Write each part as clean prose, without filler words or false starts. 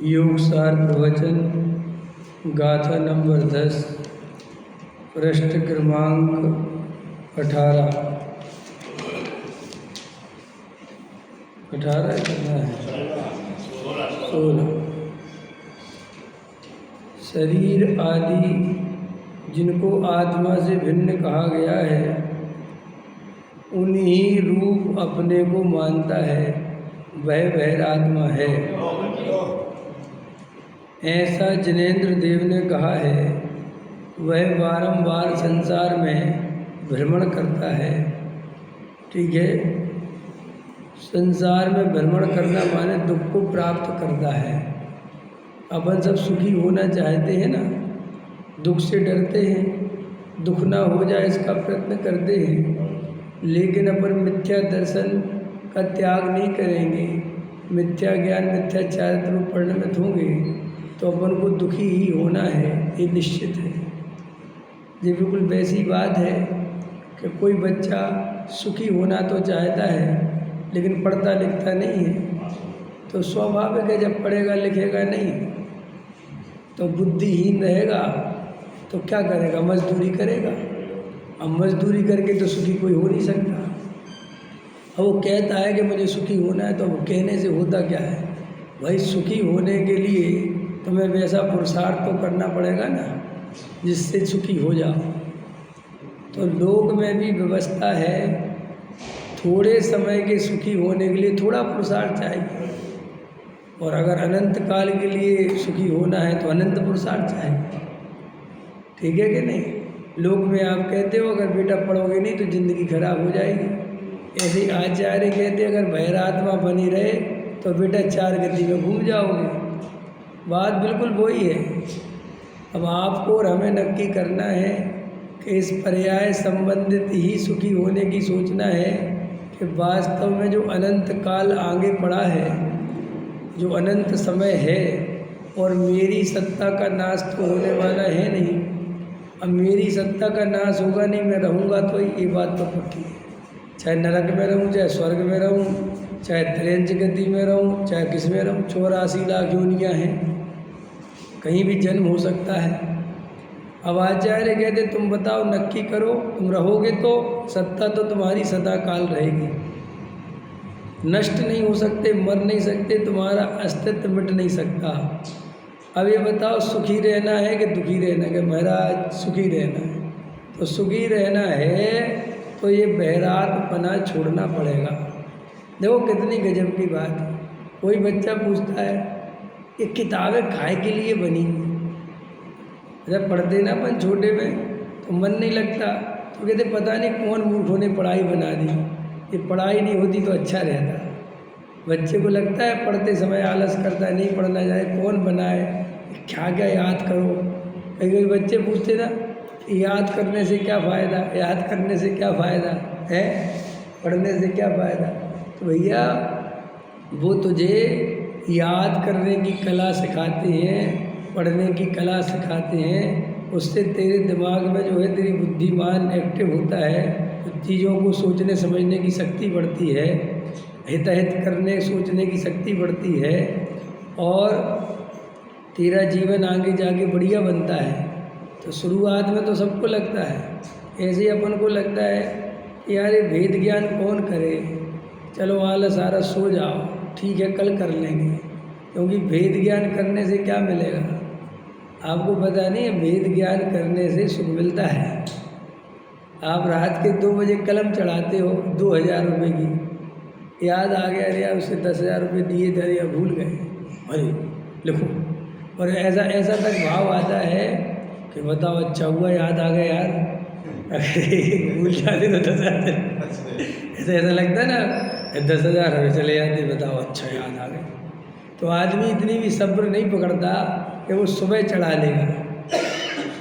योगसार प्रवचन गाथा नंबर 10 पृष्ठ क्रमांक 18 करना है 16। शरीर आदि जिनको आत्मा से भिन्न कहा गया है उन्हीं रूप अपने को मानता है, वह बहिरात्मा है। ऐसा जिनेंद्र देव ने कहा है। वह बारंबार संसार में भ्रमण करता है। ठीक है, संसार में भ्रमण करना माने दुख को प्राप्त करता है। अपन सब सुखी होना चाहते हैं ना, दुख से डरते हैं, दुख ना हो जाए इसका प्रयत्न करते हैं, लेकिन अपन मिथ्या दर्शन का त्याग नहीं करेंगे, मिथ्या ज्ञान मिथ्या चारित्र में परिणमित होंगे तो अपन को दुखी ही होना है, ये निश्चित है। ये बिल्कुल वैसी बात है कि कोई बच्चा सुखी होना तो चाहता है लेकिन पढ़ता लिखता नहीं है, तो स्वाभाविक है जब पढ़ेगा लिखेगा नहीं तो बुद्धिहीन रहेगा तो क्या करेगा, मजदूरी करेगा। अब मजदूरी करके तो सुखी कोई हो नहीं सकता। अब वो कहता है कि मुझे सुखी होना है, तो वो कहने से होता क्या है भाई, सुखी होने के लिए तुम्हें वैसा पुरुषार्थ तो करना पड़ेगा ना जिससे सुखी हो जाओ। तो लोक में भी व्यवस्था है, थोड़े समय के सुखी होने के लिए थोड़ा पुरुषार्थ चाहिए, और अगर अनंत काल के लिए सुखी होना है तो अनंत पुरुषार्थ चाहिए। ठीक है कि नहीं? लोक में आप कहते हो अगर बेटा पढ़ोगे नहीं तो ज़िंदगी खराब हो जाएगी। ऐसे ही आचार्य कहते अगर बहिरात्मा बनी रहे तो बेटा चार गति में घूम जाओगे। बात बिल्कुल वही है। अब आपको और हमें नक्की करना है कि इस पर्याय संबंधित ही सुखी होने की सोचना है कि वास्तव में जो अनंत काल आगे पड़ा है, जो अनंत समय है, और मेरी सत्ता का नाश तो होने वाला है नहीं। अब मेरी सत्ता का नाश होगा नहीं, मैं रहूँगा तो ये बात तो पक्की है। चाहे नरक में रहूँ, चाहे स्वर्ग में रहूँ, चाहे त्रिंज गति में रहूँ, चाहे किस में रहूँ, 84 लाख योनियाँ हैं, कहीं भी जन्म हो सकता है। अब आचार्य कहते तुम बताओ, नक्की करो, तुम रहोगे तो सत्ता तो तुम्हारी सदा काल रहेगी, नष्ट नहीं हो सकते, मर नहीं सकते, तुम्हारा अस्तित्व मिट नहीं सकता। अब ये बताओ सुखी रहना है कि दुखी रहना है? कि महाराज सुखी रहना है। तो सुखी रहना है तो ये बहिरात्मपना छोड़ना पड़ेगा। देखो कितनी गजब की बात है। कोई बच्चा पूछता है ये किताबें काहे के लिए बनी? जब पढ़ते ना अपन छोटे में तो मन नहीं लगता, तो कहते पता नहीं कौन मूर्खों ने पढ़ाई बना दी, ये पढ़ाई नहीं होती तो अच्छा रहता। बच्चे को लगता है पढ़ते समय आलस करता है, नहीं पढ़ना जाए, कौन बनाए, क्या क्या याद करो। कई कई बच्चे पूछते ना याद करने से क्या फ़ायदा, याद करने से क्या फ़ायदा। है, पढ़ने से क्या फ़ायदा। तो भैया वो तुझे याद करने की कला सिखाते हैं, पढ़ने की कला सिखाते हैं, उससे तेरे दिमाग में जो है तेरी बुद्धिमान एक्टिव होता है, तो चीज़ों को सोचने समझने की शक्ति बढ़ती है, हिताहित करने सोचने की शक्ति बढ़ती है, और तेरा जीवन आगे जाके बढ़िया बनता है। तो शुरुआत में तो सबको लगता है, ऐसे ही अपन को लगता है कि यार ये भेद ज्ञान कौन करे, चलो आलस आ रहा सो जाओ, ठीक है कल कर लेंगे। क्योंकि भेद ज्ञान करने से क्या मिलेगा आपको पता नहीं है। भेद ज्ञान करने से सुख मिलता है। आप रात के 2 बजे कलम चढ़ाते हो 2000 रुपये की, याद आ गया अरे यार उससे 10,000 रुपये दिए थे या भूल गए, अरे लिखो, और ऐसा ऐसा तक भाव आता है कि बताओ अच्छा हुआ याद आ गया यार, भूल जाते तो 10,000 ऐसा ऐसा लगता है ना, 10,000 हमें चले जाते, बताओ अच्छा याद आ गया। तो आदमी इतनी भी सब्र नहीं पकड़ता कि वो सुबह चढ़ा लेगा।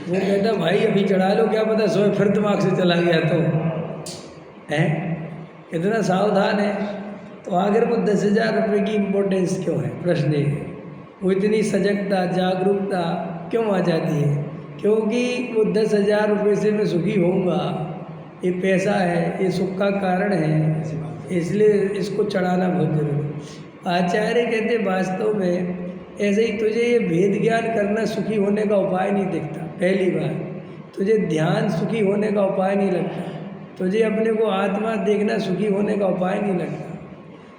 वो कहता भाई अभी चढ़ा लो, क्या पता सुबह फिर दिमाग से चला गया तो है, कितना सावधान है। तो आखिर वो 10,000 रुपये की इम्पोर्टेंस क्यों है, प्रश्न ये है। वो इतनी सजगता जागरूकता क्यों आ जाती है, क्योंकि वो 10,000 रुपये से मैं सुखी होऊंगा, ये पैसा है, ये सुख का कारण है, इसलिए इसको चढ़ाना बहुत जरूरी। आचार्य कहते वास्तव में ऐसे ही तुझे ये भेद ज्ञान करना सुखी होने का उपाय नहीं दिखता। पहली बार तुझे ध्यान सुखी होने का उपाय नहीं लगता, तुझे अपने को आत्मा देखना सुखी होने का उपाय नहीं लगता।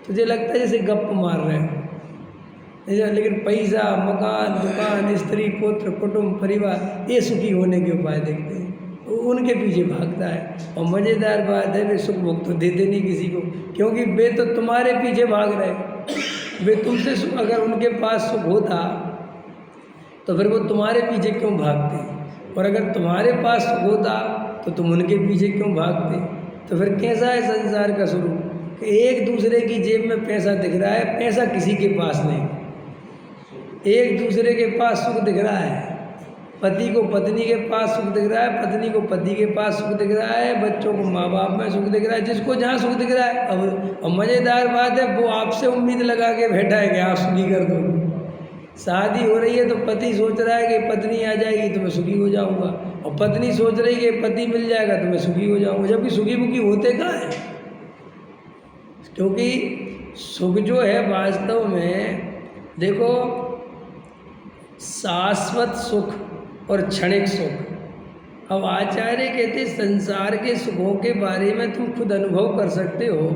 तुझे लगता है जैसे गप मार रहे हो, लेकिन पैसा मकान दुकान स्त्री पुत्र कुटुंब परिवार ये सुखी होने के उपाय देखते हैं, तो उनके पीछे भागता है। और मज़ेदार बात है वे सुख भोग तो देते नहीं किसी को, क्योंकि वे तो तुम्हारे पीछे भाग रहे। वे तुमसे अगर उनके पास सुख होता तो फिर वो तुम्हारे पीछे क्यों भागते, और अगर तुम्हारे पास सुख होता तो तुम उनके पीछे क्यों भागते। तो फिर कैसा है संसार का स्वरूप कि एक दूसरे की जेब में पैसा दिख रहा है, पैसा किसी के पास नहीं। एक दूसरे के पास सुख दिख रहा है, पति को पत्नी के पास सुख दिख रहा है, पत्नी को पति के पास सुख दिख रहा है, बच्चों को माँ बाप में सुख दिख रहा है, जिसको जहाँ सुख दिख रहा है। अब मज़ेदार बात है वो आपसे उम्मीद लगा के बैठा है कि आप सुखी कर दो। शादी हो रही है तो पति सोच रहा है कि पत्नी आ जाएगी तो मैं सुखी हो जाऊँगा, और पत्नी सोच रही है कि पति मिल जाएगा तो मैं सुखी हो जाऊँगा, जबकि सुखी मुखी होते कहाँ है। क्योंकि सुख जो है वास्तव में देखो शाश्वत सुख और क्षणिक सुख। अब आचार्य कहते संसार के सुखों के बारे में तुम खुद अनुभव कर सकते हो।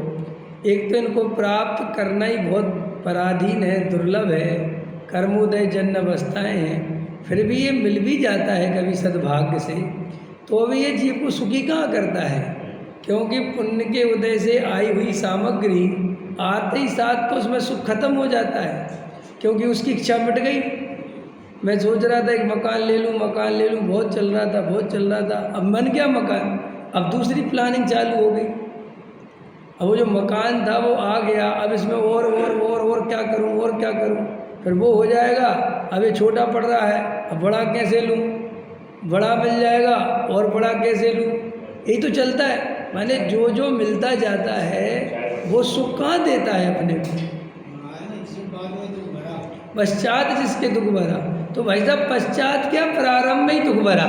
एक तो इनको प्राप्त करना ही बहुत पराधीन है, दुर्लभ है, कर्मोदय जन्म अवस्थाएँ हैं, फिर भी ये मिल भी जाता है कभी सद्भाग्य से, तो भी ये जीव को सुखी कहाँ करता है। क्योंकि पुण्य के उदय से आई हुई सामग्री आते ही साथ तो उसमें सुख खत्म हो जाता है, क्योंकि उसकी इच्छा मिट गई। मैं सोच रहा था एक मकान ले लूँ, बहुत चल रहा था, अब मन गया मकान, अब दूसरी प्लानिंग चालू हो गई। अब वो जो मकान था वो आ गया, अब इसमें और क्या करूँ, फिर वो हो जाएगा, अब ये छोटा पड़ रहा है, अब बड़ा कैसे लूँ, बड़ा मिल जाएगा और बड़ा कैसे लूँ, यही तो चलता है। माने जो जो मिलता जाता है वो सुख कहाँ देता है अपने को, पश्चात जिसके दुख भरा। तो भाई साहब पश्चात क्या, प्रारंभ में ही दुख भरा।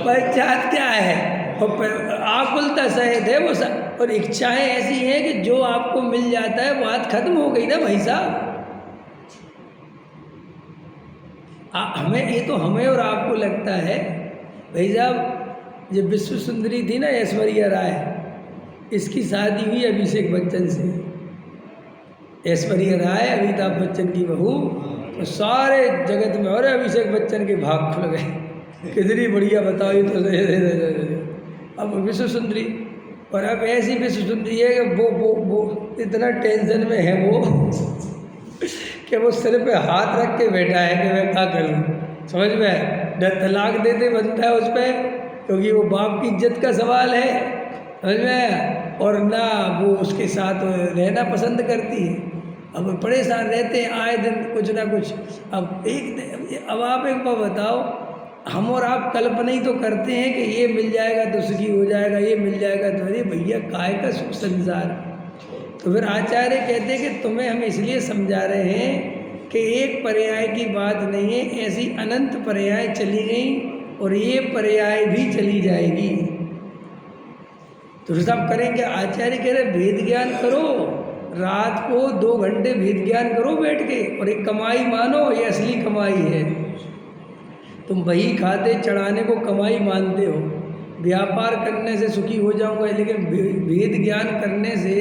पश्चात क्या है, आकुलता सहित है वो सब, और इच्छाएं ऐसी हैं कि जो आपको मिल जाता है बात खत्म हो गई ना भाई साहब। हमें ये तो हमें और आपको लगता है भाई साहब, जो विश्व सुंदरी थी ना ऐश्वर्या राय, इसकी शादी हुई अभिषेक बच्चन से। ऐश्वर्या राय अमिताभ बच्चन की बहू, तो सारे जगत में और अभिषेक बच्चन के भाग खुल गए, कितनी बढ़िया बताओ ये तो। अब विश्व सुंदरी, और अब ऐसी विश्व सुंदरी है कि वो इतना टेंशन में है वो कि वो सिर पे हाथ रख के बैठा है कि मैं क्या करूँ, समझ में, तलाक देते बनता है उस पर, क्योंकि वो बाप की इज्जत का सवाल है, समझ में, और ना वो उसके साथ रहना पसंद करती है। अब परेशान रहते हैं आए दिन कुछ ना कुछ। अब आप एक बार बताओ, हम और आप कल्पना ही तो करते हैं कि ये मिल जाएगा तो सुखी हो जाएगा, ये मिल जाएगा तो, अरे भैया काय का सुख संसार। तो फिर आचार्य कहते हैं कि तुम्हें हम इसलिए समझा रहे हैं कि एक पर्याय की बात नहीं है, ऐसी अनंत पर्याय चली गई और ये पर्याय भी चली जाएगी। तो सब करेंगे, आचार्य कह रहे वेद ज्ञान करो, रात को 2 घंटे वेद ज्ञान करो बैठ के, और एक कमाई मानो, ये असली कमाई है। तुम बही खाते चढ़ाने को कमाई मानते हो, व्यापार करने से सुखी हो जाऊंगा, लेकिन वेद ज्ञान करने से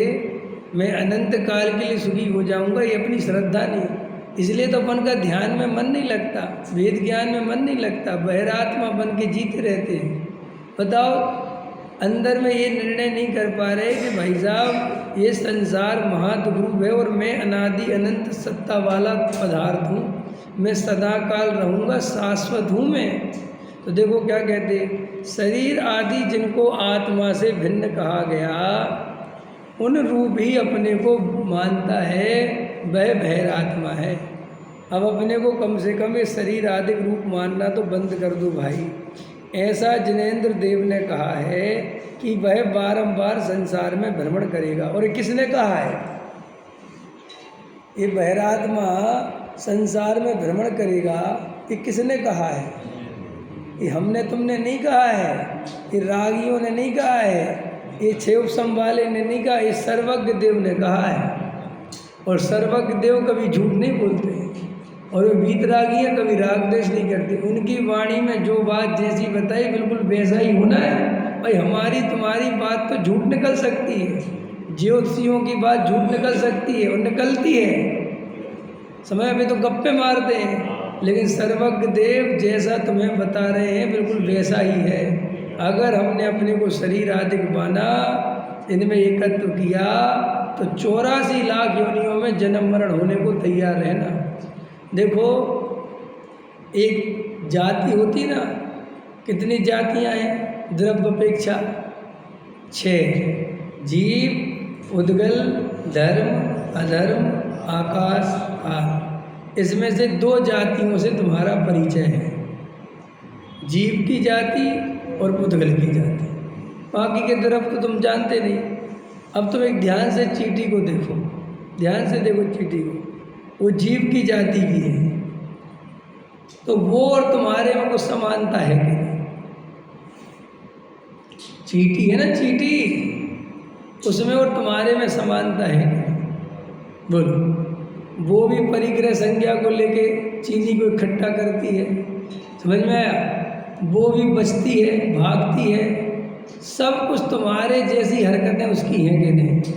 मैं अनंत काल के लिए सुखी हो जाऊंगा, ये अपनी श्रद्धा नहीं। इसलिए तो अपन का ध्यान में मन नहीं लगता, वेद ज्ञान में मन नहीं लगता, बहिरात्मा बन के जीते रहते हैं। बताओ, अंदर में ये निर्णय नहीं कर पा रहे कि भाई साहब ये संसार महादुख रूप है और मैं अनादि अनंत सत्ता वाला पदार्थ हूँ, मैं सदा काल रहूँगा, शाश्वत हूँ मैं। तो देखो क्या कहते, शरीर आदि जिनको आत्मा से भिन्न कहा गया, उन रूप ही अपने को मानता है, वह बहिरात्मा है। अब अपने को कम से कम ये शरीर आदि रूप मानना तो बंद कर दो भाई। ऐसा जिनेंद्र देव ने कहा है कि वह बारंबार संसार में भ्रमण करेगा। और ये किसने कहा है? ये बहिरात्मा संसार में भ्रमण करेगा, ये किसने कहा है? ये हमने तुमने नहीं कहा है, ये रागियों ने नहीं कहा है, ये 6 उपसम वाले ने नहीं कहा, ये सर्वज्ञ देव ने कहा है। और सर्वज्ञ देव कभी झूठ नहीं बोलते, और वे वीतरागी हैं, कभी राग द्वेष नहीं करते। उनकी वाणी में जो बात जैसी बताई बिल्कुल वैसा ही होना है। भाई हमारी तुम्हारी बात तो झूठ निकल सकती है, ज्योतिषियों की बात झूठ निकल सकती है और निकलती है, समय पे तो गप्पे मारते हैं, लेकिन सर्वज्ञ देव जैसा तुम्हें बता रहे हैं बिल्कुल वैसा ही है। अगर हमने अपने को शरीर आदि माना, इनमें एकत्व किया, तो 84 लाख योनियों में जन्म मरण होने को तैयार रहना। देखो, एक जाति होती ना, कितनी जातियां हैं द्रव्य अपेक्षा? 6, जीव, उद्गल, धर्म, अधर्म, आकाश, काल। इसमें से 2 जातियों से तुम्हारा परिचय है, जीव की जाति और उद्गल की जाति। बाकी के द्रव्य तो तुम जानते नहीं। अब तुम एक ध्यान से चींटी को देखो, ध्यान से देखो चींटी को, वो जीव की जाति की है, तो वो और तुम्हारे में कुछ समानता है कि नहीं? चींटी है ना, चींटी, उसमें और तुम्हारे में समानता है कि नहीं? बोलो। वो भी परिग्रह संज्ञा को लेके चीनी को इकट्ठा करती है, समझ में आया? वो भी बचती है, भागती है, सब कुछ तुम्हारे जैसी हरकतें उसकी हैं कि नहीं?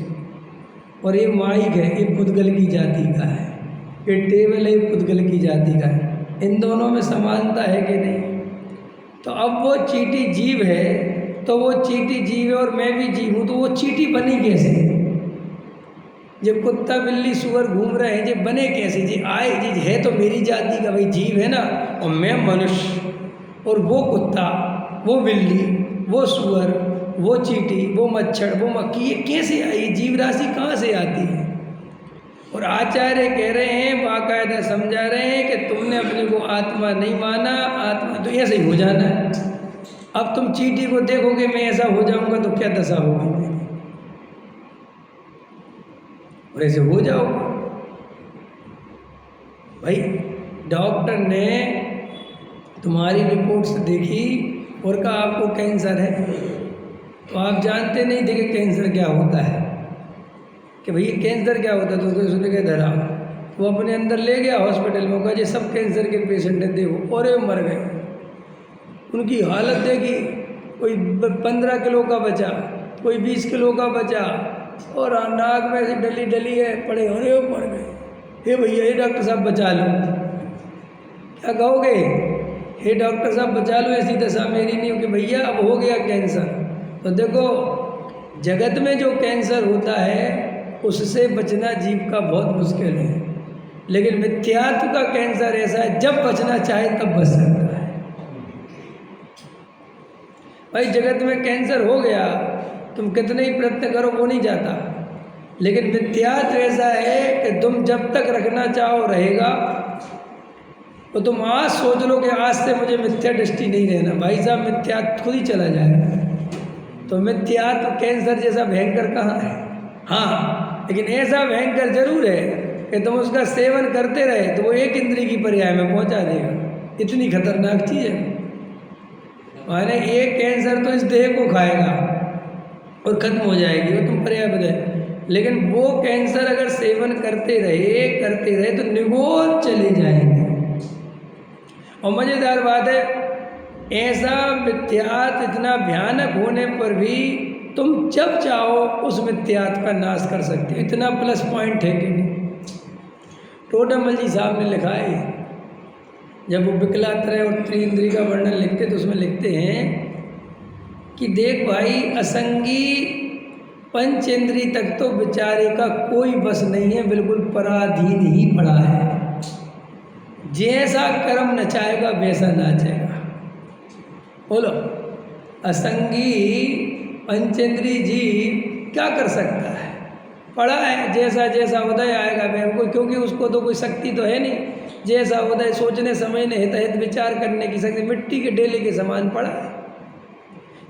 और ये माइक है, ये पुद्गल की जाति का है, ये टेबल है, ये पुद्गल की जाति का है। इन दोनों में समानता है कि नहीं? तो अब वो चींटी जीव है, तो वो चींटी जीव है और मैं भी जीव हूँ, तो वो चींटी बनी कैसे? जब कुत्ता बिल्ली सुअर घूम रहे हैं, ये बने कैसे? जी आए, जी है तो मेरी जाति का, भाई जीव है ना, और मैं मनुष्य, और वो कुत्ता, वो बिल्ली, वो सुअर, वो चींटी, वो मच्छर, वो मक्खी, ये कैसे आई? जीव राशि कहाँ से आती है? और आचार्य कह रहे हैं, बाकायदा समझा रहे हैं कि तुमने अपने को आत्मा नहीं माना, आत्मा तो ऐसे ही हो जाना है। अब तुम चींटी को देखोगे मैं ऐसा हो जाऊंगा तो क्या दशा होगी मेरी, और ऐसे हो जाओगे। भाई डॉक्टर ने तुम्हारी रिपोर्ट्स देखी और कहा आपको कैंसर है, तो आप जानते नहीं थे कि कैंसर क्या होता है, कि भैया कैंसर क्या होता है, तो उसने कहा धरा, वो अपने अंदर ले गया हॉस्पिटल में, कहा जी सब कैंसर के पेशेंट हैं, देखो, और मर गए। उनकी हालत देखी, कोई 15 किलो का बचा, कोई 20 किलो का बचा, और नाक में से डली डली है, पड़े अरे मर गए। हे भैया, हे डॉक्टर साहब बचा लो, क्या कहोगे? हे डॉक्टर साहब बचा लो, ऐसी दशा मेरी नहीं हो कि भैया अब हो गया कैंसर। तो देखो, जगत में जो कैंसर होता है उससे बचना जीव का बहुत मुश्किल है, लेकिन मिथ्यात्व का कैंसर ऐसा है जब बचना चाहे तब बच सकता है। भाई जगत में कैंसर हो गया, तुम कितने ही प्रयत्न करो वो नहीं जाता, लेकिन मिथ्यात्व ऐसा है कि तुम जब तक रखना चाहो रहेगा, तो तुम आज सोच लो कि आज से मुझे मिथ्या दृष्टि नहीं रहना, भाई साहब मिथ्या खुद ही चला जाएगा। तो मिथ्या तो कैंसर जैसा भयंकर कहाँ है? हाँ, लेकिन ऐसा भयंकर जरूर है कि तुम उसका सेवन करते रहे तो वो एक इंद्री की पर्याय में पहुंचा देगा। इतनी खतरनाक चीज़ है। माने एक कैंसर तो इस देह को खाएगा और खत्म हो जाएगी, वो तुम पर्याय बदल। लेकिन वो कैंसर अगर सेवन करते रहे तो निगोद चले जाएंगे। और मज़ेदार बात है, ऐसा मिथ्यात इतना भयानक होने पर भी तुम जब चाहो उस मिथ्यात का नाश कर सकते हो। इतना प्लस पॉइंट है कि नहीं? टोडरमल जी साहब ने लिखा है, जब वो विकलात्रय और त्रिइंद्री का वर्णन लिखते तो उसमें लिखते हैं कि देख भाई, असंगी पंचेंद्री तक तो बेचारे का कोई बस नहीं है, बिल्कुल पराधीन ही पड़ा है। जैसा कर्म नचाएगा वैसा नाचेगा। बोलो, असंगी पंचेंद्री जी क्या कर सकता है? पड़ा है, जैसा जैसा उदय आएगा वह, क्योंकि उसको तो कोई शक्ति तो है नहीं। जैसा उदय सोचने समझने हित विचार करने की शक्ति, मिट्टी के ढेले के समान पड़ा है।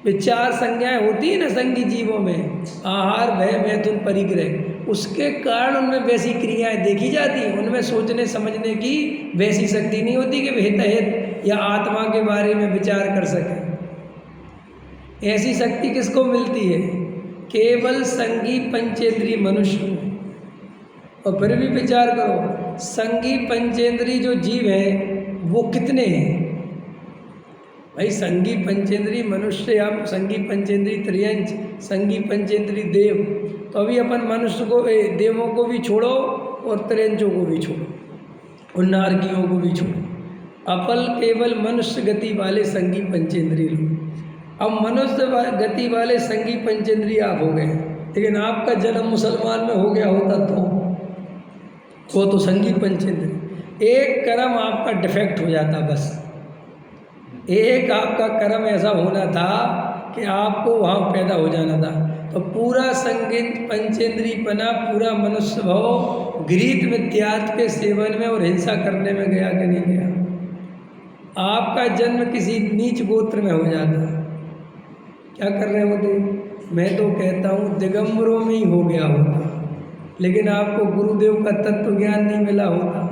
विचार संज्ञाएं होती है ना संगी जीवों में, आहार भय मैथुन परिग्रह, उसके कारण उनमें वैसी क्रियाएं देखी जाती हैं। उनमें सोचने समझने की वैसी शक्ति नहीं होती कि वे हित या आत्मा के बारे में विचार कर सकें। ऐसी शक्ति किसको मिलती है? केवल संगी पंचेंद्री मनुष्य में। और फिर भी विचार करो, संगी पंचेंद्री जो जीव हैं वो कितने हैं भाई? संगी पंचेंद्री मनुष्य, आप संगी पंचेंद्री त्रियंच, संगी पंचेंद्री देव। तो अभी अपन मनुष्य को, देवों को भी छोड़ो और त्रियंचों को भी छोड़ो और नारकियों को भी छोड़ो। अपन केवल मनुष्य गति वाले संगी पंचेंद्री लोग। अब मनुष्य गति वाले संगी पंचेंद्री आप हो गए, लेकिन आपका जन्म मुसलमान में हो गया होता तो वो तो संगी पंचेंद्री। एक कर्म आपका डिफेक्ट हो जाता, बस एक आपका कर्म ऐसा होना था कि आपको वहाँ पैदा हो जाना था, तो पूरा संगीत पंचेंद्री पना, पूरा मनुष्य भाव घृत मिथ्यात के सेवन में और हिंसा करने में गया कि नहीं गया? आपका जन्म किसी नीच गोत्र में हो जाता, क्या कर रहे होते? मैं तो कहता हूँ दिगंबरों में ही हो गया होता, लेकिन आपको गुरुदेव का तत्व ज्ञान नहीं मिला होता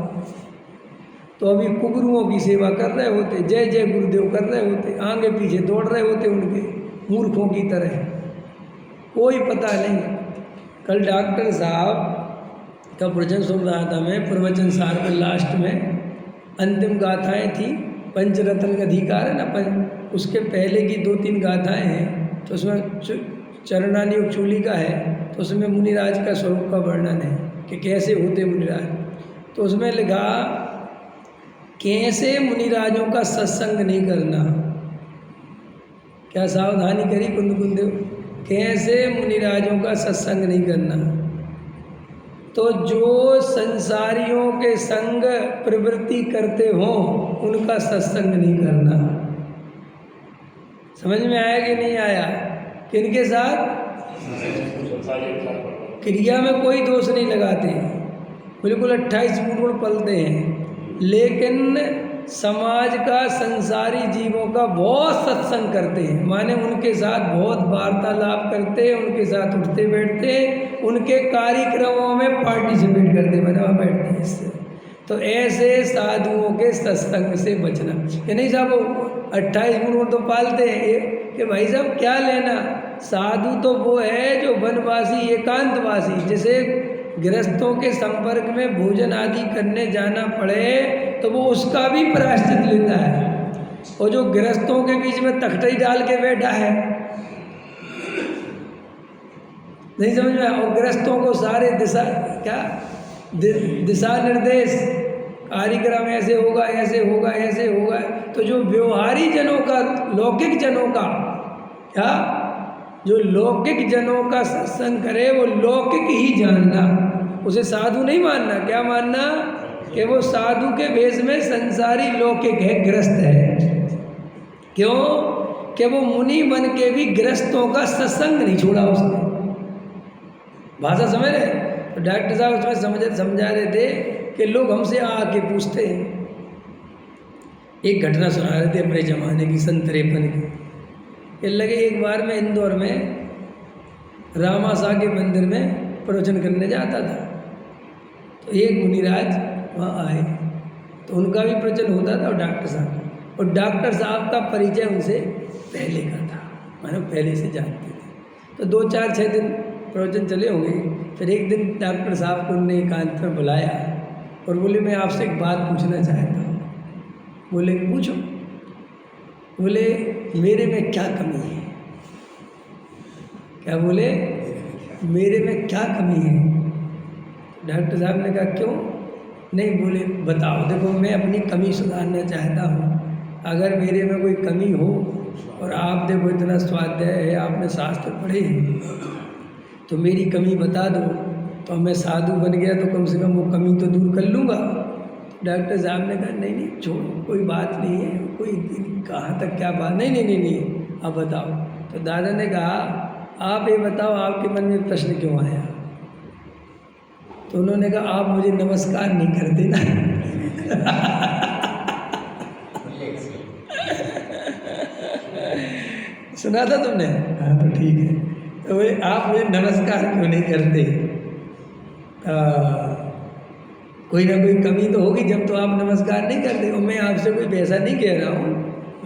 तो अभी कुगुरुओं की सेवा कर रहे होते, जय जय गुरुदेव कर रहे होते, आगे पीछे दौड़ रहे होते उनके, मूर्खों की तरह, कोई पता नहीं। कल डॉक्टर साहब का प्रवचन सुन रहा था मैं, प्रवचन सार में लास्ट में अंतिम गाथाएं थी, पंचरत्न का अधिकार है ना, उसके पहले की 2-3 गाथाएं हैं, तो उसमें चरणानी और चूलिका है, तो उसमें मुनिराज का स्वरूप का वर्णन है कि कैसे होते मुनिराज। तो उसमें लिखा कैसे मुनिराजों का सत्संग नहीं करना, क्या सावधानी करी कुंदकुंदेव, कैसे मुनिराजों का सत्संग नहीं करना? तो जो संसारियों के संग प्रवृत्ति करते हो उनका सत्संग नहीं करना। समझ में आया कि नहीं आया? किनके साथ? क्रिया में कोई दोष नहीं लगाते, बिल्कुल 28 पूर्ण पलते हैं, लेकिन समाज का, संसारी जीवों का बहुत सत्संग करते हैं, माने उनके साथ बहुत वार्तालाप करते हैं, उनके साथ उठते बैठते हैं, उनके कार्यक्रमों में पार्टिसिपेट करते, माने वहाँ बैठते हैं। इससे तो ऐसे साधुओं के सत्संग से बचना। कि नहीं साहब 28 गुण तो पालते हैं कि भाई साहब क्या लेना, साधु तो वो है जो वनवासी एकांतवासी, जैसे गृहस्थों के संपर्क में भोजन आदि करने जाना पड़े तो वो उसका भी प्रायश्चित लेता है, और जो गृहस्थों के बीच में तख्ती डाल के बैठा है, नहीं समझ में, और गृहस्थों को सारे दिशा निर्देश, कार्यक्रम ऐसे होगा ऐसे होगा ऐसे होगा, तो जो व्यवहारी जनों का, लौकिक जनों का, क्या जो लौकिक जनों का सत्संग करे वो लौकिक ही जानना, उसे साधु नहीं मानना। क्या मानना? कि वो साधु के भेष में संसारी लौकिक है, गृहस्थ है। क्यों? कि वो मुनि बन के भी गृहस्थों का सत्संग नहीं छोड़ा उसने। भाषा समझ रहे? तो डॉक्टर साहब उसमें समझा रहे थे कि लोग हमसे आके पूछते हैं एक घटना सुना रहे थे अपने ज़माने की, सन 53 की। ये लगे एक बार मैं इंदौर में रामासा के मंदिर में प्रवचन करने जाता था, तो एक मुनिराज वहाँ आए, तो उनका भी प्रवचन होता था और डॉक्टर साहब, और डॉक्टर साहब का परिचय उनसे पहले का था, मानो पहले से जानते थे। तो 2-4-6 दिन प्रवचन चले होंगे। फिर एक दिन डॉक्टर साहब को उन्होंने एकांत में बुलाया और बोले मैं आपसे एक बात पूछना चाहता हूँ। बोले पूछो। बोले मेरे में क्या कमी है? क्या बोले? मेरे में क्या कमी है? डॉक्टर साहब ने कहा क्यों? नहीं, बोले बताओ। देखो मैं अपनी कमी सुधारना चाहता हूँ, अगर मेरे में कोई कमी हो, और आप देखो इतना स्वाध्याय है, आपने शास्त्र पढ़े हैं, तो मेरी कमी बता दो, तो मैं साधु बन गया तो कम से कम वो कमी तो दूर कर लूँगा। डॉक्टर साहब ने कहा नहीं नहीं छोड़ो, कोई बात नहीं है, कोई कहाँ तक क्या बात, नहीं नहीं नहीं नहीं आप बताओ। तो दादा ने कहा आप ये बताओ आपके मन में प्रश्न क्यों आया? तो उन्होंने कहा आप मुझे नमस्कार नहीं करते ना। सुना था तुमने? हाँ तो ठीक है। तो बोले आप मुझे नमस्कार क्यों नहीं करते? कोई ना कोई कमी तो होगी जब तो आप नमस्कार नहीं करते हो। मैं आपसे कोई पैसा नहीं कह रहा हूँ,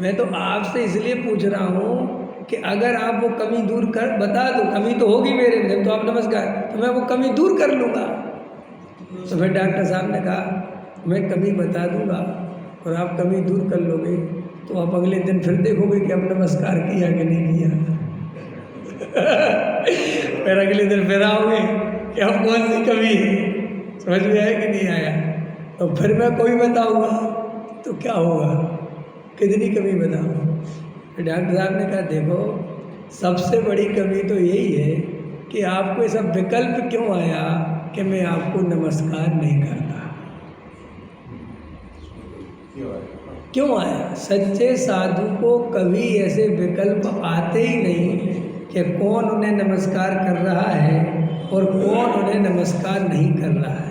मैं तो आपसे इसलिए पूछ रहा हूँ कि अगर आप वो कमी दूर कर बता दो, कमी तो होगी मेरे में, जब तो आप नमस्कार, तो मैं वो कमी दूर कर लूँगा। तो फिर डॉक्टर साहब ने कहा मैं कमी बता दूँगा और आप कमी दूर कर लोगे, तो आप अगले दिन फिर देखोगे कि आप नमस्कार किया कि नहीं किया। फिर अगले दिन फिर आओगे कि अब कौन सी कमी है, समझ में आया कि नहीं आया? तो फिर मैं कोई बताऊँगा तो क्या होगा, कितनी कमी बताऊँ? तो डॉक्टर साहब ने कहा देखो सबसे बड़ी कमी तो यही है कि आपको ऐसा विकल्प क्यों आया कि मैं आपको नमस्कार नहीं करता। क्यों आया? सच्चे साधु को कभी ऐसे विकल्प आते ही नहीं कि कौन उन्हें नमस्कार कर रहा है और कौन उन्हें नमस्कार नहीं कर रहा है।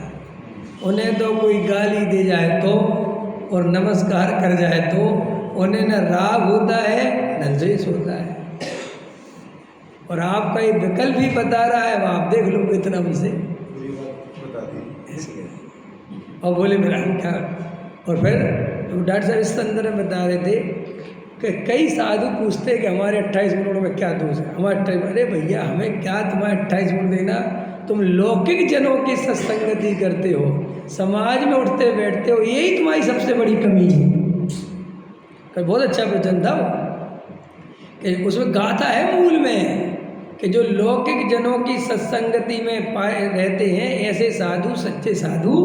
उन्हें तो कोई गाली दे जाए तो और नमस्कार कर जाए तो उन्हें न राग होता है न द्वेष होता है। और आपका ये विकल्प ही बता रहा है, आप देख लो इतना मुझसे। और बोले मेरा क्या? और फिर तो डॉक्टर साहब इस संदर्भ में बता रहे थे कि कई साधु पूछते कि हमारे 28 गुणों में क्या दोष है, हमारे 28। अरे भैया हमें क्या तुम्हारे 28 गुण देना, तुम लौकिक जनों की सत्संगति करते हो, समाज में उठते बैठते हो, यही तुम्हारी सबसे बड़ी कमी है। बहुत अच्छा वचन था वो, कि उसमें गाथा है मूल में कि जो लौकिक जनों की सत्संगति में पाए रहते हैं ऐसे साधु सच्चे साधु।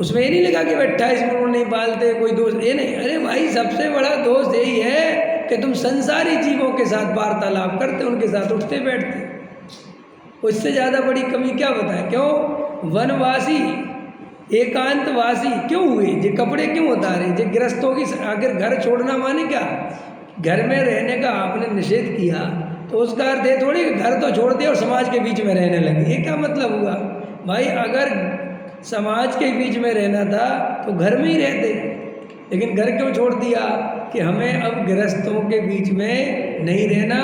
उसमें ये नहीं लिखा कि 28 गुण नहीं पालते, कोई दोष ये नहीं। अरे भाई सबसे बड़ा दोष यही है कि तुम संसारी जीवों के साथ वार्तालाप करते, उनके साथ उठते बैठते। उससे ज़्यादा बड़ी कमी क्या बताएं? क्यों वनवासी एकांतवासी क्यों हुए? ये कपड़े क्यों उतारे? ये गृहस्थों की आखिर घर छोड़ना माने क्या? घर में रहने का आपने निषेध किया तो उसका अर्थ ये थोड़ी कि घर तो छोड़ दिया और समाज के बीच में रहने लगे। ये क्या मतलब हुआ? भाई अगर समाज के बीच में रहना था तो घर में ही रहते, लेकिन घर क्यों छोड़ दिया कि हमें अब गृहस्थों के बीच में नहीं रहना,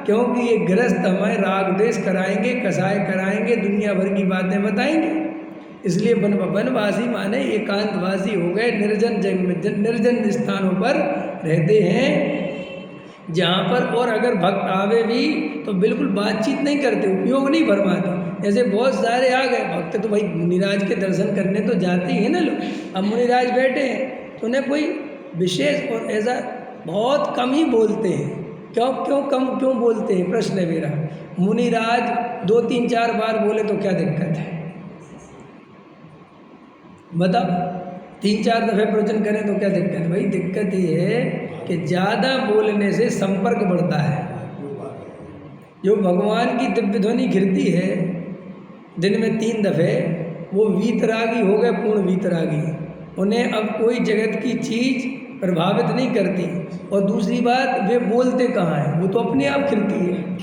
क्योंकि ये गृहस्थ हमें राग द्वेष कराएंगे, कसाय कराएंगे, दुनिया भर की बातें बताएंगे। इसलिए वनवासी माने एकांतवासी हो गए, निर्जन स्थानों पर रहते हैं जहाँ पर, और अगर भक्त आवे भी तो बिल्कुल बातचीत नहीं करते, उपयोग नहीं फरमाते। ऐसे बहुत सारे आ गए भक्त तो भाई मुनिराज के दर्शन करने तो जाते ही हैं ना लोग। अब मुनिराज बैठे हैं तो उन्हें कोई विशेष और ऐसा बहुत कम ही बोलते हैं। क्यों बोलते हैं? प्रश्न है मेरा। मुनिराज 2, 3, 4 बार बोले तो क्या दिक्कत है? बताओ, 3-4 दफ़े प्रवचन करें तो क्या दिक्कत है? भाई दिक्कत ये है कि ज़्यादा बोलने से संपर्क बढ़ता है। जो भगवान की दिव्य ध्वनि गिरती है दिन में 3 दफ़े, वो वीतरागी हो गए, पूर्ण वीतरागी। उन्हें अब कोई जगत की चीज़ प्रभावित नहीं करती। और दूसरी बात, वे बोलते कहाँ हैं? वो तो अपने आप खिलती है।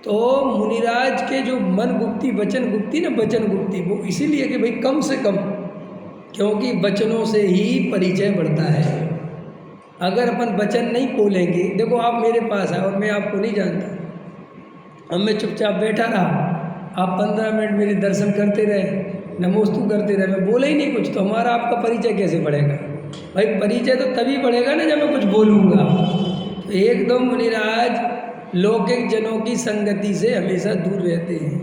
तो मुनिराज के जो मन गुप्ती वचन गुप्ती ना, वचन गुप्ती, वो इसीलिए कि भाई कम से कम, क्योंकि वचनों से ही परिचय बढ़ता है। अगर अपन वचन नहीं बोलेंगे, देखो आप मेरे पास आए और मैं आपको नहीं जानता, अब मैं चुपचाप बैठा रहा, आप 15 मिनट मेरे दर्शन करते रहे, नमोस्तु करते रहे, मैं बोला ही नहीं कुछ, तो हमारा आपका परिचय कैसे बढ़ेगा? भाई परिचय तो तभी बढ़ेगा ना जब मैं कुछ बोलूँगा। तो एकदम मुनिराज लौकिक जनों की संगति से हमेशा दूर रहते हैं,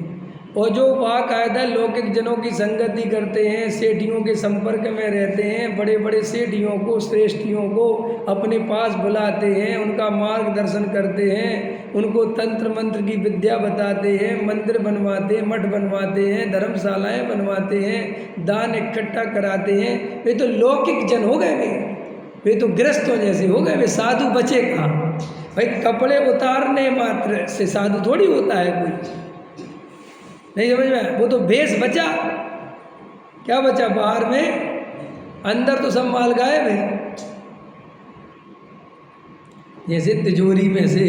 और जो बाकायदा लौकिक जनों की संगति करते हैं, सेठियों के संपर्क में रहते हैं, बड़े बड़े सेठियों को, श्रेष्ठियों को अपने पास बुलाते हैं, उनका मार्गदर्शन करते हैं, उनको तंत्र मंत्र की विद्या बताते हैं, मंदिर बनवाते हैं, मठ बनवाते हैं, धर्मशालाएं बनवाते हैं, दान इकट्ठा कराते हैं, वे तो लौकिक जन हो गए, वे तो गृहस्थों जैसे हो गए, वे साधु बचे कहाँ? भाई कपड़े उतारने मात्र से साधु थोड़ी होता है कोई, नहीं समझ में? वो तो भेष बचा, क्या बचा बाहर में, अंदर तो सब माल गायब है। जैसे तिजोरी में से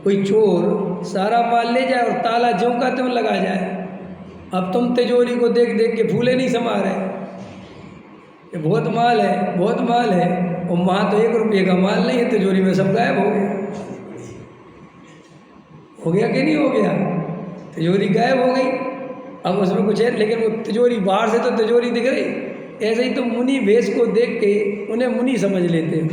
कोई चोर सारा माल ले जाए और ताला ज्यों का त्यों लगा जाए, अब तुम तिजोरी को देख देख के फूले नहीं समा रहे, ये बहुत माल है, बहुत माल है, और वहाँ तो 1 रुपये का माल नहीं है, तिजोरी में सब गायब हो गया। हो गया कि नहीं हो गया? तिजोरी गायब हो गई, अब उसमें कुछ है, लेकिन वो तिजोरी बाहर से तो तिजोरी दिख रही। ऐसे ही तो मुनि भेष को देख के उन्हें मुनि समझ लेते हैं,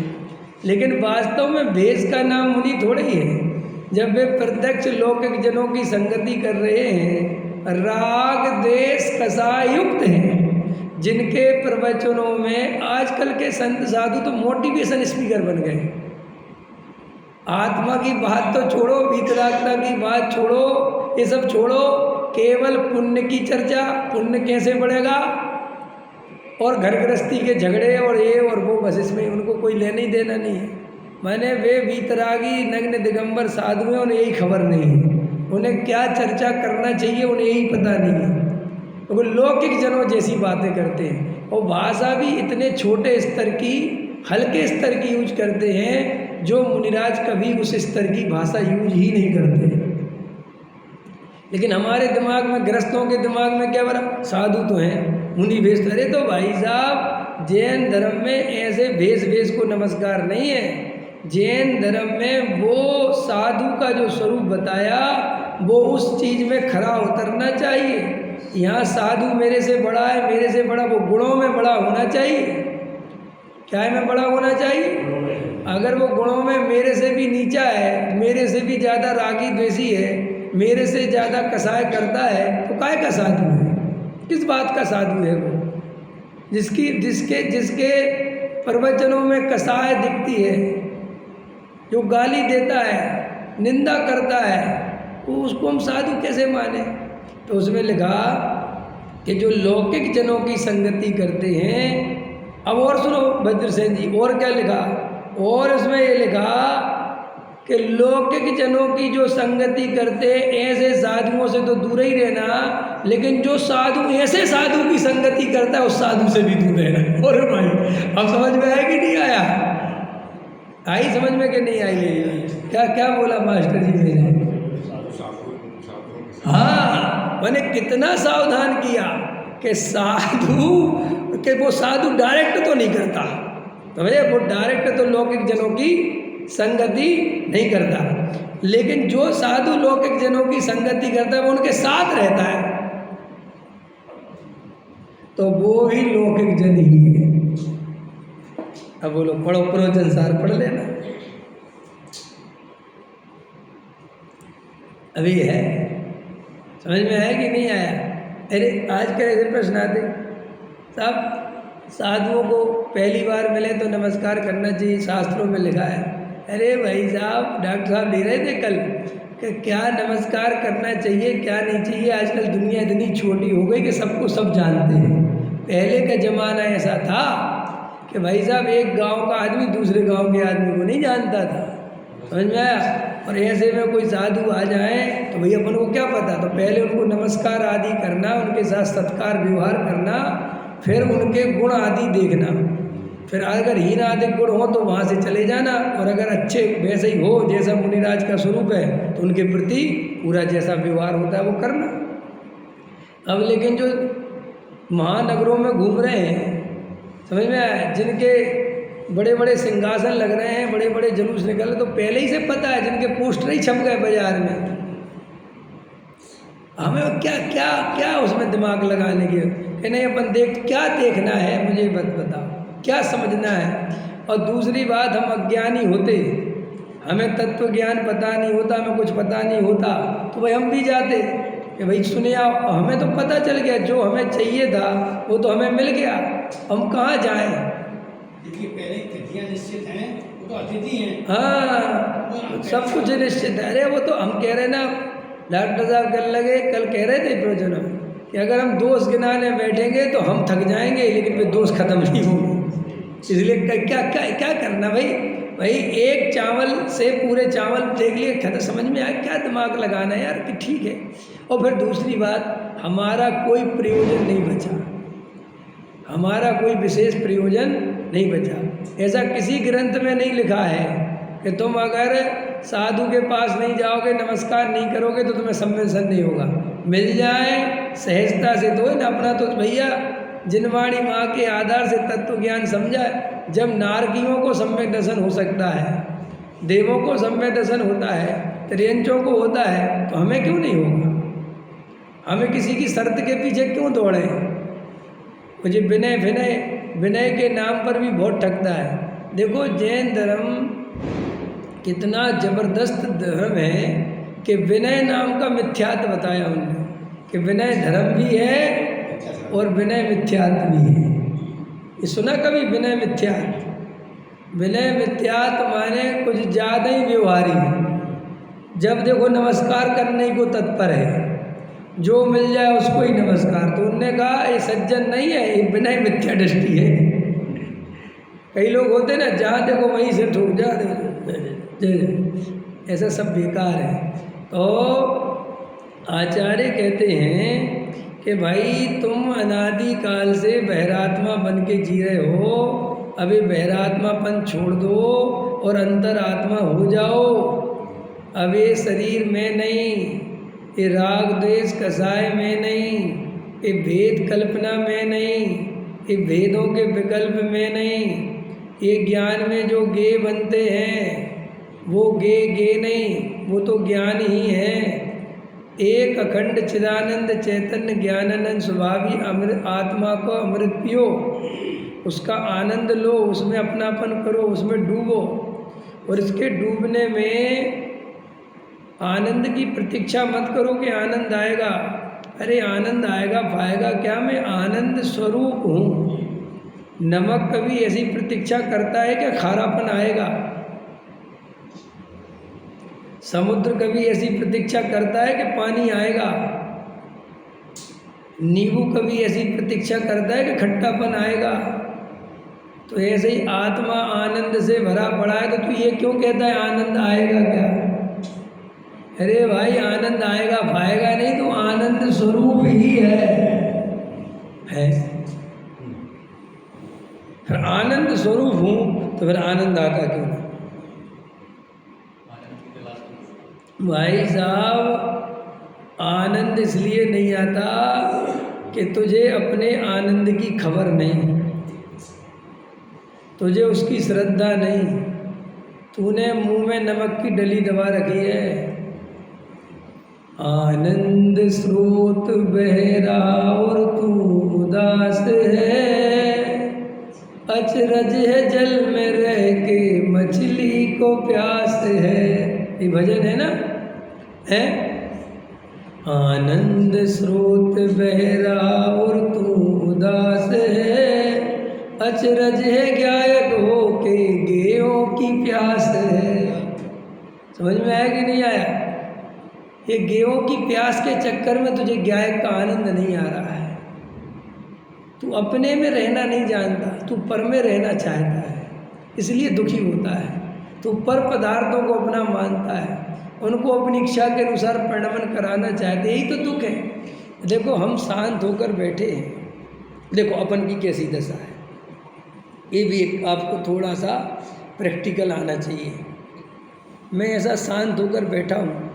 लेकिन वास्तव में भेष का नाम मुनि थोड़े ही है। जब वे प्रत्यक्ष लौकिक जनों की संगति कर रहे हैं, राग देश कसाय युक्त हैं, जिनके प्रवचनों में आजकल के संत साधु तो मोटिवेशन स्पीकर बन गए। आत्मा की बात तो छोड़ो, वितरागता की बात छोड़ो, ये सब छोड़ो, केवल पुण्य की चर्चा, पुण्य कैसे बढ़ेगा, और घर गृहस्थी के झगड़े और ये और वो, बस इसमें उनको कोई लेना ही देना नहीं है। मैंने वे वीतरागी नग्न दिगंबर साधु हैं, उन्हें यही खबर नहीं है, उन्हें क्या चर्चा करना चाहिए उन्हें यही पता नहीं है। तो वो लौकिक जनों जैसी बातें करते हैं, और भाषा भी इतने छोटे स्तर की, हल्के स्तर की यूज करते हैं, जो मुनिराज कभी उस स्तर की भाषा यूज ही नहीं करते। लेकिन हमारे दिमाग में, गृहस्थों के दिमाग में क्या बना, साधु तो हैं, मुनि भेष। अरे तो भाई साहब, जैन धर्म में ऐसे भेष को नमस्कार नहीं है। जैन धर्म में वो साधु का जो स्वरूप बताया, वो उस चीज़ में खरा उतरना चाहिए। यहाँ साधु मेरे से बड़ा है, मेरे से बड़ा, वो गुणों में बड़ा होना चाहिए। क्या में बड़ा होना चाहिए? अगर वो गुणों में मेरे से भी नीचा है, मेरे से भी ज़्यादा रागी द्वेषी है, मेरे से ज़्यादा कसाय करता है, तो काय का साधु है? किस बात का साधु है वो? जिसके प्रवचनों में कसाय दिखती है, जो गाली देता है, निंदा करता है, तो उसको हम साधु कैसे माने? तो उसमें लिखा कि जो लौकिक जनों की संगति करते हैं। अब और सुनो भद्रसेन जी, और क्या लिखा, और उसमें ये लिखा कि लौकिक जनों की जो संगति करते, ऐसे साधुओं से तो दूर ही रहना, लेकिन जो साधु ऐसे साधु की संगति करता है, उस साधु से भी दूर रहना। और भाई अब समझ में आया कि नहीं आया? आई समझ में कि नहीं आई? क्या क्या बोला मास्टर जी मेरे? हाँ, मैंने कितना सावधान किया कि साधु के वो साधु डायरेक्ट तो नहीं करता, तो भैया वो डायरेक्ट तो लौकिक जनों की संगति नहीं करता, लेकिन जो साधु लौकिक जनों की संगति करता है, वो उनके साथ रहता है, तो वो ही लौकिक जन ही है। अब बोलो, पढ़ो प्रवचन सार पढ़ लेना। अभी है, समझ में आया कि नहीं आया? अरे आज के ऐसे प्रश्न आते साहब, साधुओं को पहली बार मिले तो नमस्कार करना चाहिए, शास्त्रों में लिखा है। अरे भाई साहब, डॉक्टर साहब ले रहे थे कल कि क्या नमस्कार करना चाहिए, क्या नहीं चाहिए। आजकल दुनिया इतनी छोटी हो गई कि सबको सब जानते हैं। पहले का ज़माना ऐसा था कि भाई साहब एक गांव का आदमी दूसरे गांव के आदमी को नहीं जानता था, समझ में आया? और ऐसे में कोई साधु आ जाए तो भैया अपन को क्या पता, तो पहले उनको नमस्कार आदि करना, उनके साथ सत्कार व्यवहार करना, फिर उनके गुण आदि देखना, फिर अगर हीन आदि गुण हो तो वहाँ से चले जाना, और अगर अच्छे वैसे ही हो जैसा मुनिराज का स्वरूप है तो उनके प्रति पूरा जैसा व्यवहार होता है वो करना। अब लेकिन जो महानगरों में घूम रहे हैं, समझ में आया, जिनके बड़े बड़े सिंहासन लग रहे हैं, बड़े बड़े जुलूस निकल रहे, तो पहले ही से पता है, जिनके पोस्टर ही छप गए बाजार में। हमें क्या क्या क्या उसमें दिमाग लगाने की कि नहीं, अपन क्या देखना है, मुझे बताओ, क्या समझना है। और दूसरी बात, हम अज्ञानी होते, हमें तत्व ज्ञान पता नहीं होता, हमें कुछ पता नहीं होता, तो भाई हम भी जाते कि भाई सुने आओ, हमें तो पता चल गया, जो हमें चाहिए था वो तो हमें मिल गया, हम कहाँ जाएं। देखिए पहले तिथियां निश्चित हैं, वो तो अतिथि हैं। हाँ, सब कुछ निश्चित है। अरे वो तो हम कह रहे ना, डॉक्टर साहब कल कह रहे थे प्रयोजन कि अगर हम दोष गिनाने बैठेंगे तो हम थक जाएंगे, लेकिन फिर दोष खत्म नहीं होंगे। इसलिए क्या क्या क्या करना भाई एक चावल से पूरे चावल देख लिए, खत्म, समझ में आया, क्या दिमाग लगाना है यार कि ठीक है। और फिर दूसरी बात, हमारा कोई प्रयोजन नहीं बचा, हमारा कोई विशेष प्रयोजन नहीं बचा। ऐसा किसी ग्रंथ में नहीं लिखा है कि तुम अगर साधु के पास नहीं जाओगे, नमस्कार नहीं करोगे तो तुम्हें सम्मेलन नहीं होगा। मिल जाए सहजता से तो ना, अपना तो भैया जिनवाणी माँ के आधार से तत्व ज्ञान समझा। जब नारकियों को सम्यक दर्शन हो सकता है, देवों को सम्यक दर्शन होता है, त्रियंचों को होता है, तो हमें क्यों नहीं होगा? हमें किसी की शर्त के पीछे क्यों दौड़े? मुझे विनय के नाम पर भी बहुत ठगता है। देखो जैन धर्म कितना जबरदस्त धर्म है कि विनय नाम का मिथ्यात्व बताया उन्होंने, कि विनय धर्म भी है और विनय मिथ्यात्व भी है। ये सुना कभी विनय मिथ्यात्व? विनय मिथ्यात्व माने कुछ ज़्यादा ही व्यवहारिक, जब देखो नमस्कार करने को तत्पर है, जो मिल जाए उसको ही नमस्कार। तो उनने कहा ये सज्जन नहीं है, ये विनय मिथ्या दृष्टि है। कई लोग होते ना, जहाँ देखो वहीं से ठोक जा दे, ऐसा सब बेकार है। तो आचार्य कहते हैं कि भाई तुम अनादि काल से बहरात्मा बन के जी रहे हो, अभी बहरात्मापन छोड़ दो और अंतरात्मा हो जाओ। अब ये शरीर में नहीं, ये राग द्वेष कसाय में नहीं, ये भेद कल्पना में नहीं, ये भेदों के विकल्प में नहीं, ये ज्ञान में जो गे बनते हैं वो गे नहीं, वो तो ज्ञान ही है। एक अखंड चिदानंद चैतन्य ज्ञानानंद स्वभावी अमृत आत्मा को अमृत पियो, उसका आनंद लो, उसमें अपनापन करो, उसमें डूबो। और इसके डूबने में आनंद की प्रतीक्षा मत करो कि आनंद आएगा। अरे आनंद आएगा पाएगा क्या? मैं आनंद स्वरूप हूँ। नमक कभी ऐसी प्रतीक्षा करता है कि खारापन आएगा? समुद्र कभी ऐसी प्रतीक्षा करता है कि पानी आएगा? नींबू कभी ऐसी प्रतीक्षा करता है कि खट्टापन आएगा? तो ऐसे ही आत्मा आनंद से भरा पड़ा है, तो तू ये क्यों कहता है आनंद आएगा क्या? अरे भाई आनंद आएगा पाएगा नहीं, तो आनंद स्वरूप ही है। फिर आनंद स्वरूप हूँ तो फिर आनंद आता क्यों ना? भाई साहब आनंद इसलिए नहीं आता कि तुझे अपने आनंद की खबर नहीं, तुझे उसकी श्रद्धा नहीं, तूने मुंह में नमक की डली दबा रखी है। आनंद स्रोत बह रहा और तू उदास है, अचरज है जल में रह के मछली को प्यास है। ये भजन है ना, है? आनंद स्रोत बह रहा और तू उदास है, अचरज है गायक हो के गेयों की प्यास है। समझ में आया कि नहीं आया? ये गेयों की प्यास के चक्कर में तुझे गायक का आनंद नहीं आ रहा है। तू अपने में रहना नहीं जानता, तू पर में रहना चाहता है, इसलिए दुखी होता है। तू पर पदार्थों को अपना मानता है, उनको अपनी इच्छा के अनुसार परिणमन कराना चाहते, यही तो दुख है। देखो हम शांत होकर बैठे हैं, देखो अपन की कैसी दशा है, ये भी एक आपको थोड़ा सा प्रैक्टिकल आना चाहिए। मैं ऐसा शांत होकर बैठा हूँ,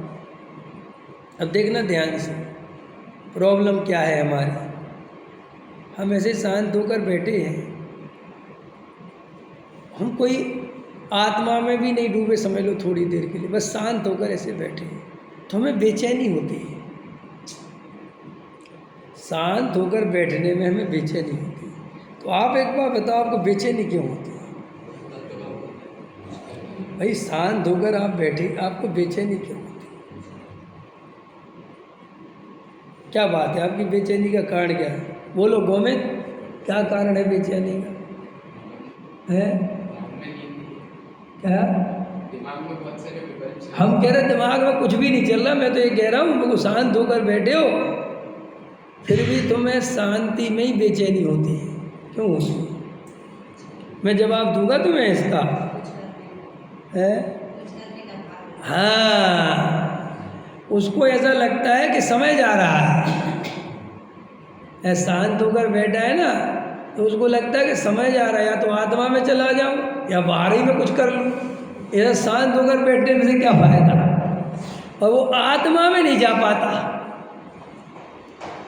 अब देखना ध्यान से प्रॉब्लम क्या है हमारी। हम ऐसे शांत होकर बैठे हैं हम कोई आत्मा में भी नहीं डूबे समझ लो, थोड़ी देर के लिए बस शांत होकर ऐसे बैठे हैं, तो हमें बेचैनी होती है। शांत होकर बैठने में हमें बेचैनी होती है। तो आप एक बार बताओ, आपको बेचैनी क्यों होती है? भाई शांत होकर आप बैठे, आपको बेचैनी क्यों होती है? क्या बात है, आपकी बेचैनी का कारण क्या है? बोलो गोमित, क्या कारण है बेचैनी का? है क्या? हम कह रहे दिमाग में कुछ भी नहीं चल रहा, मैं तो ये कह रहा हूँ मुझको शांत होकर बैठे हो, फिर भी तुम्हें शांति में ही बेचैनी होती है, क्यों होती है? मैं जवाब दूंगा तुम्हें इसका, है? हाँ, उसको ऐसा लगता है कि समय जा रहा है, शांत होकर बैठा है ना, तो उसको लगता है कि समय जा रहा है, या तो आत्मा में चला जाऊं या बाहर ही में कुछ कर लूं। ऐसा शांत होकर बैठने में से क्या फायदा? और वो आत्मा में नहीं जा पाता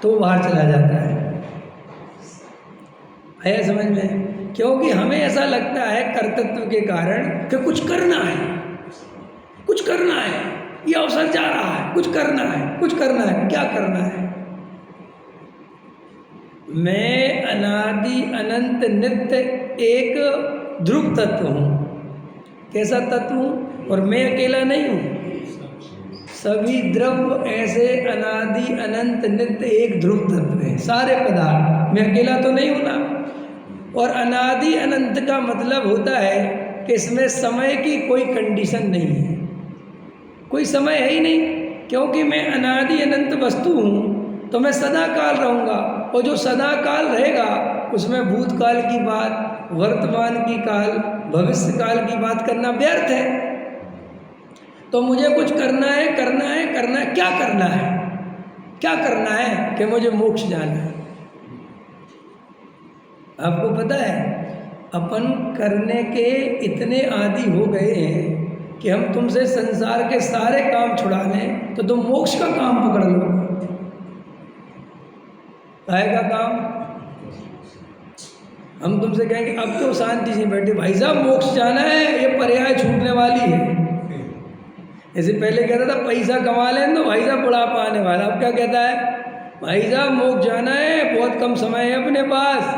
तो बाहर चला जाता है। आया समझ में? क्योंकि हमें ऐसा लगता है कर्तृत्व के कारण कि कुछ करना है, कुछ करना है, ये अवसर जा रहा है, कुछ करना है, कुछ करना है। क्या करना है? मैं अनादि अनंत नित्य एक ध्रुव तत्व हूँ। कैसा तत्व हूँ? और मैं अकेला नहीं हूँ, सभी द्रव्य ऐसे अनादि अनंत नित्य एक ध्रुव तत्व है, सारे पदार्थ। मैं अकेला तो नहीं हूँ ना। और अनादि अनंत का मतलब होता है कि इसमें समय की कोई कंडीशन नहीं है, कोई समय है ही नहीं, क्योंकि मैं अनादि अनंत वस्तु हूँ, तो मैं सदा काल रहूँगा। और जो सदा काल रहेगा उसमें भूतकाल की बात, वर्तमान की काल, भविष्य काल की बात करना व्यर्थ है। तो मुझे कुछ करना है, करना है, करना है। क्या करना है? क्या करना है? कि मुझे मोक्ष जाना है। आपको पता है अपन करने के इतने आदी हो गए हैं कि हम तुमसे संसार के सारे काम छुड़ा लें तो तुम मोक्ष का काम पकड़ लो। आएगा काम? हम तुमसे कहेंगे अब तो शांति से बैठे, भाई साहब मोक्ष जाना है, ये पर्याय छूटने वाली है। जैसे पहले कहता था पैसा कमा लें तो भाई साहब बुढ़ापा आने वाला, अब क्या कहता है? भाई साहब मोक्ष जाना है, बहुत कम समय है अपने पास,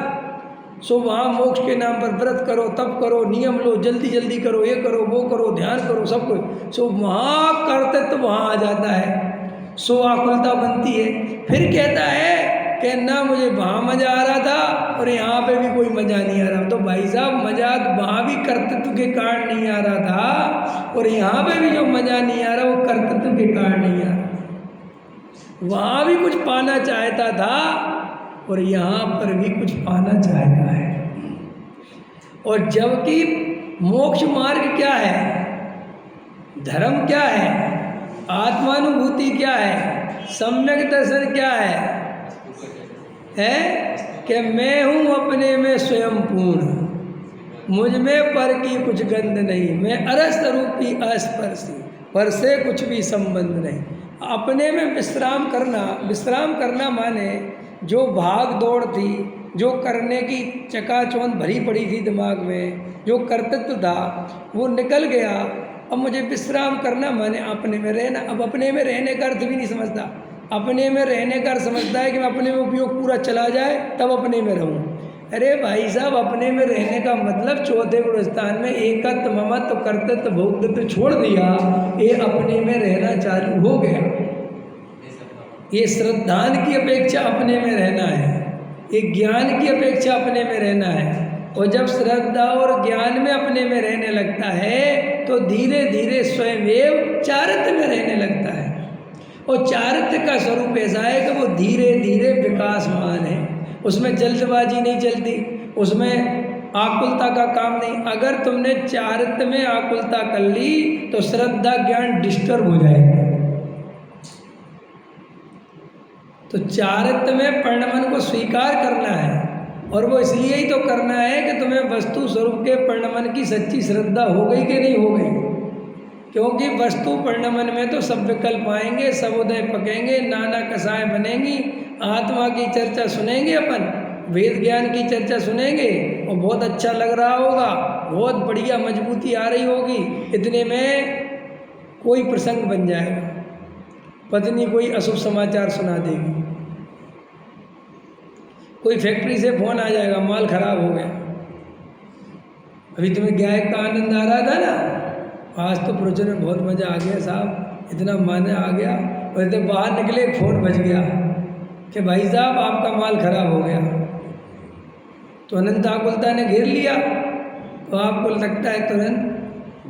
सो वहाँ मोक्ष के नाम पर व्रत करो, तप करो, नियम लो, जल्दी जल्दी करो, ये करो, वो करो, ध्यान करो, सब कुछ। सो वहाँ करते तो वहाँ आ जाता है, सो आकुलता बनती है। फिर कहता है कि ना मुझे वहाँ मज़ा आ रहा था और यहाँ पे भी कोई मज़ा नहीं आ रहा। तो भाई साहब मज़ा वहाँ भी कर्तृत्व के कारण नहीं आ रहा था, और यहाँ पे भी जो मज़ा नहीं आ रहा वो कर्तृत्व के कारण नहीं आ रहा। वहाँ भी कुछ पाना चाहता था और यहाँ पर भी कुछ पाना चाहता है। और जबकि मोक्ष मार्ग क्या है, धर्म क्या है, आत्मानुभूति क्या है, सम्यक दर्शन क्या है कि मैं हूँ अपने में स्वयं पूर्ण, मुझ में पर की कुछ गंध नहीं, मैं अरस रूपी अस्पर्शी, पर से कुछ भी संबंध नहीं। अपने में विश्राम करना, विश्राम करना माने जो भाग दौड़ थी, जो करने की चकाचौंध भरी पड़ी थी दिमाग में, जो कर्तृत्व था वो निकल गया। अब मुझे विश्राम करना माने अपने में रहना। अब अपने में रहने का अर्थ भी नहीं समझता, अपने में रहने का अर्थ समझता है कि मैं अपने में उपयोग पूरा चला जाए तब अपने में रहूं। अरे भाई साहब, अपने में रहने का मतलब चौथे गुण स्थान में एकत्व, ममत्व, कर्तृत्व, भोक्तृत्व छोड़ दिया, ये अपने में रहना चालू हो गया। ये श्रद्धान की अपेक्षा अपने में रहना है, ये ज्ञान की अपेक्षा अपने में रहना है। और जब श्रद्धा और ज्ञान में अपने में रहने लगता है तो धीरे धीरे स्वयं चारित्र में रहने लगता है। और चारित्र का स्वरूप ऐसा है कि वो धीरे धीरे विकासमान है, उसमें जल्दबाजी नहीं चलती, उसमें आकुलता का काम नहीं। अगर तुमने चारित्र में आकुलता कर ली तो श्रद्धा ज्ञान डिस्टर्ब हो जाएगा। तो चारित्र में परिणमन को स्वीकार करना है, और वो इसलिए ही तो करना है कि तुम्हें वस्तु स्वरूप के परिणमन की सच्ची श्रद्धा हो गई कि नहीं हो गई। क्योंकि वस्तु परिणमन में तो सब विकल्प आएंगे, सब उदय पकेंगे, नाना कसाएं बनेंगी, आत्मा की चर्चा सुनेंगे, अपन वेद ज्ञान की चर्चा सुनेंगे और बहुत अच्छा लग रहा होगा, बहुत बढ़िया मजबूती आ रही होगी, इतने में कोई प्रसंग बन जाएगा, पत्नी कोई अशुभ समाचार सुना देगी, कोई फैक्ट्री से फोन आ जाएगा माल खराब हो गया। अभी तुम्हें गायक का आनंद आ रहा था ना, आज तो प्रवचन में बहुत मज़ा आ गया साहब, इतना माना आ गया। और जब बाहर निकले फोन बज गया कि भाई साहब आपका माल खराब हो गया, तो अनंत आकुलता ने घेर लिया। तो आपको लगता है तुरंत,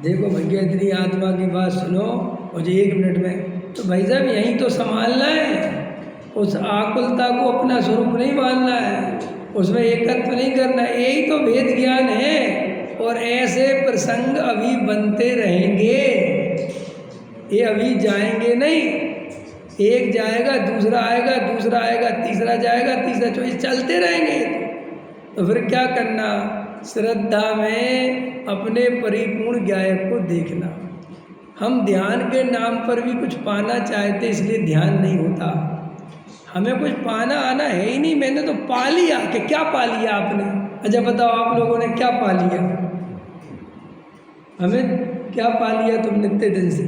देखो भैया इतनी आत्मा की बात सुनो और जो 1 मिनट में, तो भाई साहब यहीं तो संभालना है, उस आकुलता को अपना स्वरूप नहीं मानना है, उसमें एकत्व नहीं करना, यही तो वेद ज्ञान है। और ऐसे प्रसंग अभी बनते रहेंगे, ये अभी जाएंगे नहीं, एक जाएगा दूसरा आएगा, दूसरा आएगा तीसरा जाएगा, तीसरा चौथा, चलते रहेंगे। तो फिर क्या करना, श्रद्धा में अपने परिपूर्ण गायक को देखना। हम ध्यान के नाम पर भी कुछ पाना चाहते, इसलिए ध्यान नहीं होता। हमें कुछ पाना आना है ही नहीं, मैंने तो पा लिया। कि क्या पा लिया आपने? अच्छा बताओ आप लोगों ने क्या पा लिया? हमें क्या पा लिया तुम नित्य दिन से?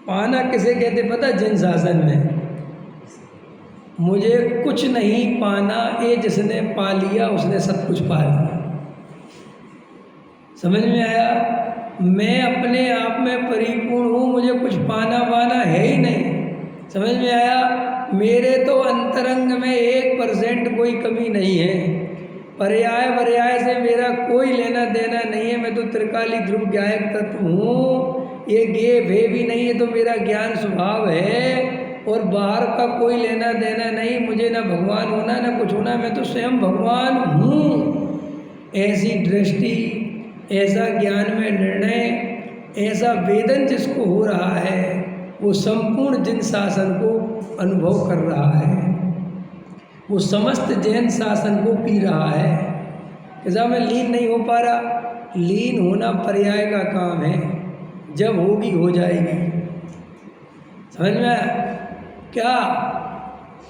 पाना किसे कहते पता? जिन शासन में मुझे कुछ नहीं पाना, ये जिसने पा लिया उसने सब कुछ पा लिया। समझ में आया? मैं अपने आप में परिपूर्ण हूँ, मुझे कुछ पाना वाना है ही नहीं। समझ में आया? मेरे तो अंतरंग में 1% कोई कमी नहीं है। पर्याय वर्याय से मेरा कोई लेना देना नहीं है। मैं तो त्रिकाली ध्रुव गायक तत्व हूँ। ये गे भे भी नहीं है, तो मेरा ज्ञान स्वभाव है। और बाहर का कोई लेना देना नहीं। मुझे ना भगवान होना ना कुछ होना, मैं तो स्वयं भगवान हूँ। ऐसी दृष्टि, ऐसा ज्ञान में निर्णय, ऐसा वेदन जिसको हो रहा है, वो संपूर्ण जिन शासन को अनुभव कर रहा है, वो समस्त जैन शासन को पी रहा है। ऐसा मैं लीन नहीं हो पा रहा। लीन होना पर्याय का काम है, जब होगी हो जाएगी। समझ में आया? क्या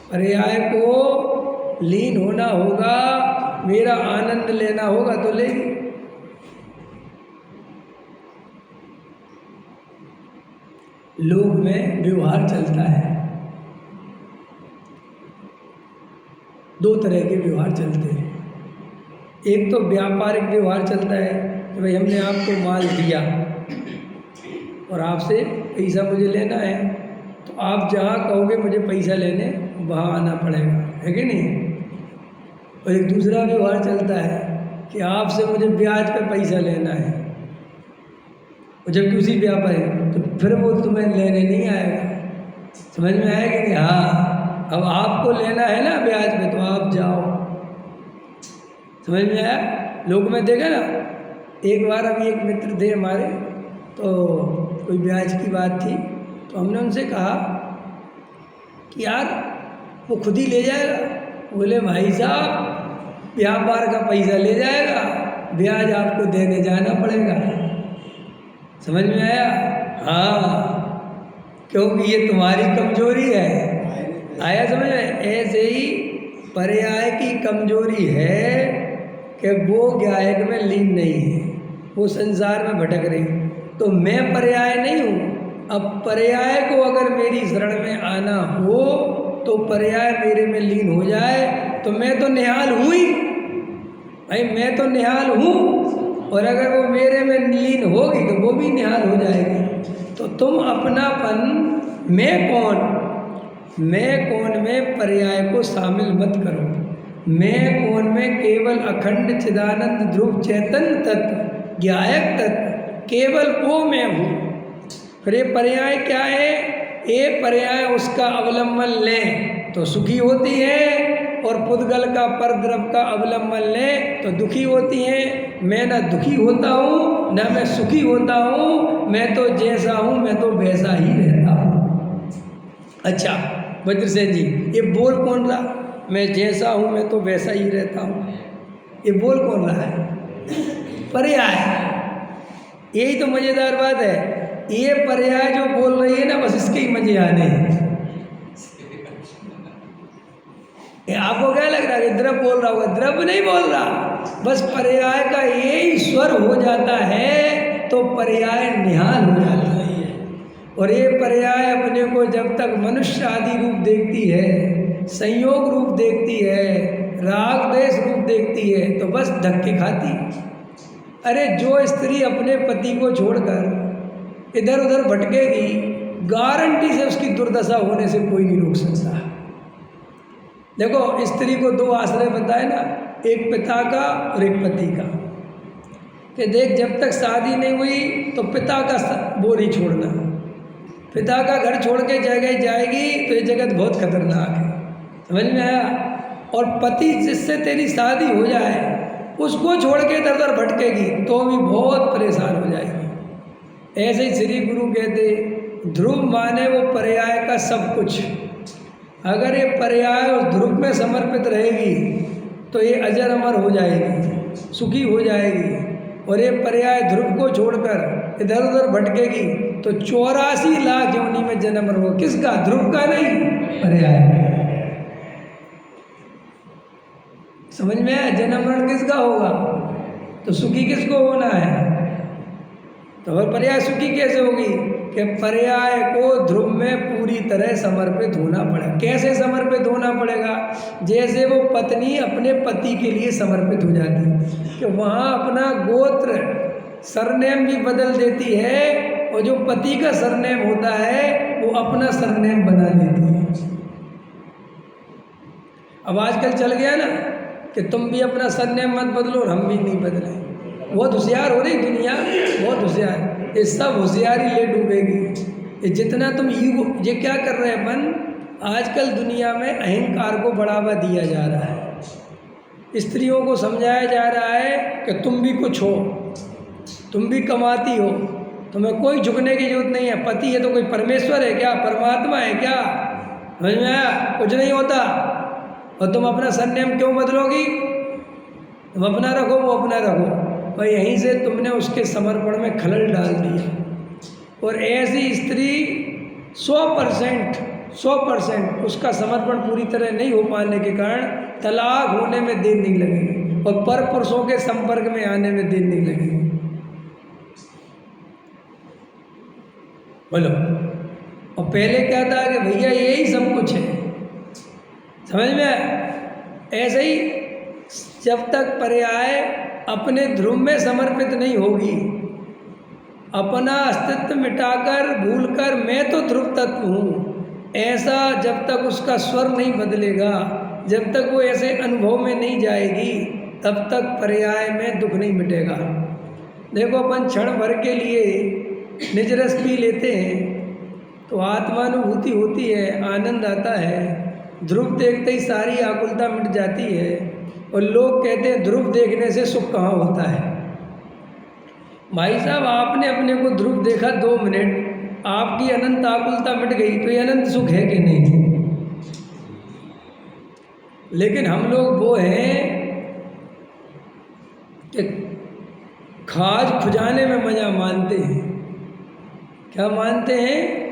पर्याय को लीन होना होगा, मेरा आनंद लेना होगा तो लेगी। लोक में व्यवहार चलता है, 2 तरह के व्यवहार चलते हैं। एक तो व्यापारिक व्यवहार चलता है कि भाई हमने आपको माल दिया और आपसे पैसा मुझे लेना है, तो आप जहाँ कहोगे मुझे पैसा लेने, वहाँ आना पड़ेगा, है कि नहीं? और एक दूसरा व्यवहार चलता है कि आपसे मुझे ब्याज पर पैसा लेना है, और जबकि उसी व्यापार है, तो फिर वो तुम्हें लेने नहीं आएगा। समझ में आएगा कि हाँ, अब आपको लेना है ना ब्याज पे, तो आप जाओ। समझ में आया? लोग में देखा ना, एक बार अभी एक मित्र थे हमारे, तो कोई ब्याज की बात थी, तो हमने उनसे कहा कि यार वो खुद ही ले जाएगा। बोले भाई साहब, व्यापार का पैसा ले जाएगा, ब्याज आपको देने जाना पड़ेगा। समझ में आया? हाँ, क्योंकि ये तुम्हारी कमजोरी है। आया समझ में? ऐसे ही पर्याय की कमजोरी है कि वो गायक में लीन नहीं है, वो संसार में भटक रही। तो मैं पर्याय नहीं हूँ। अब पर्याय को अगर मेरी शरण में आना हो, तो पर्याय मेरे में लीन हो जाए, तो मैं तो निहाल हूँ ही भाई, मैं तो निहाल हूँ। और अगर वो मेरे में लीन होगी तो वो भी निहाल हो जाएगी। तो तुम अपनापन मैं कौन में पर्याय को शामिल मत करो। मैं कौन में केवल अखंड चिदानंद ध्रुव चैतन्य तत्व, गायक तत्व, केवल वो मैं हूँ। फिर ये पर्याय क्या है? ये पर्याय उसका अवलंबन लें तो सुखी होती है, और पुद्गल का परद्रव का अवलंबन लें तो दुखी होती हैं। मैं ना दुखी होता हूँ ना मैं सुखी होता हूँ, मैं तो जैसा हूँ मैं तो वैसा ही रहता हूँ। अच्छा वज्रसेन जी, ये बोल कौन रहा? मैं जैसा हूँ मैं तो वैसा ही रहता हूँ, ये बोल कौन रहा है? पर्याय। यही तो मज़ेदार बात है। ये पर्याय जो बोल रही है ना, बस इसके ही मजे आने हैं। आपको क्या लग रहा है कि द्रव बोल रहा होगा? द्रव नहीं बोल रहा, बस पर्याय का यही स्वर हो जाता है तो पर्याय निहाल हो जाता है। और ये पर्याय अपने को जब तक मनुष्य आदि रूप देखती है, संयोग रूप देखती है, राग द्वेष रूप देखती है, तो बस धक्के खाती है। अरे जो स्त्री अपने पति को छोड़कर इधर उधर भटकेगी, गारंटी से उसकी दुर्दशा होने से कोई नहीं रोक सकता। देखो, स्त्री को दो आश्रय बताए ना, एक पिता का और एक पति का, कि देख जब तक शादी नहीं हुई तो पिता का वो नहीं छोड़ना। पिता का घर छोड़ के जगह जाएगी तो ये जगत बहुत खतरनाक है, समझ में आया? और पति जिससे तेरी शादी हो जाए उसको छोड़ के इधर उधर भटकेगी तो भी बहुत परेशान हो जाएगी। ऐसे ही श्री गुरु कहते, ध्रुव माने वो पर्याय का सब कुछ। अगर ये पर्याय उस ध्रुव में समर्पित रहेगी तो ये अजर अमर हो जाएगी, सुखी हो जाएगी। और ये पर्याय ध्रुव को छोड़कर इधर उधर भटकेगी तो 84 लाख योनि में जन्म लो। किसका? ध्रुव का नहीं, पर्याय का। समझ में आया? जन्म मरण किसका होगा? तो सुखी किसको होना है? तो और पर्याय सुखी कैसे होगी? कि पर्याय को ध्रुव में पूरी तरह समर्पित होना पड़ेगा। कैसे समर्पित होना पड़ेगा? जैसे वो पत्नी अपने पति के लिए समर्पित हो जाती है, कि वहाँ अपना गोत्र सरनेम भी बदल देती है, और जो पति का सरनेम होता है वो अपना सरनेम बना लेती है। अब आजकल चल गया ना कि तुम भी अपना सरनेम मत बदलो और हम भी नहीं बदलें। बहुत होशियार हो रही दुनिया, बहुत होशियार। ये सब होशियारी ले डूबेगी। ये जितना तुम ईगो, ये क्या कर रहे हैं अपन, आजकल दुनिया में अहंकार को बढ़ावा दिया जा रहा है। स्त्रियों को समझाया जा रहा है कि तुम भी कुछ हो, तुम भी कमाती हो, तुम्हें कोई झुकने की जरूरत नहीं है। पति है तो कोई परमेश्वर है क्या? परमात्मा है क्या? समझ में आया? कुछ नहीं होता। और तुम अपना सरनेम क्यों बदलोगी? तुम अपना रखो, वो अपना रखो। और यहीं से तुमने उसके समर्पण में खलल डाल दिया। और ऐसी स्त्री 100% उसका समर्पण पूरी तरह नहीं हो पाने के कारण तलाक होने में देर नहीं लगेगी और पर पुरुषों के संपर्क में आने में देर नहीं लगेगी। बोलो। और पहले क्या था कि भैया यही सब कुछ है, समझ में आया? ऐसे ही जब तक पर्याय अपने ध्रुव में समर्पित नहीं होगी, अपना अस्तित्व मिटाकर भूलकर मैं तो ध्रुव तत्व हूँ, ऐसा जब तक उसका स्वर नहीं बदलेगा, जब तक वो ऐसे अनुभव में नहीं जाएगी, तब तक पर्याय में दुख नहीं मिटेगा। देखो, अपन क्षण भर के लिए निज रस पी लेते हैं तो आत्मानुभूति होती है, आनंद आता है। ध्रुव देखते ही सारी आकुलता मिट जाती है। और लोग कहते हैं ध्रुव देखने से सुख कहाँ होता है। भाई साहब, आपने अपने को ध्रुव देखा 2 मिनट, आपकी अनंत आकुलता मिट गई, तो ये अनंत सुख है कि नहीं? लेकिन हम लोग वो हैं कि खाज खुजाने में मजा मानते हैं। क्या मानते हैं?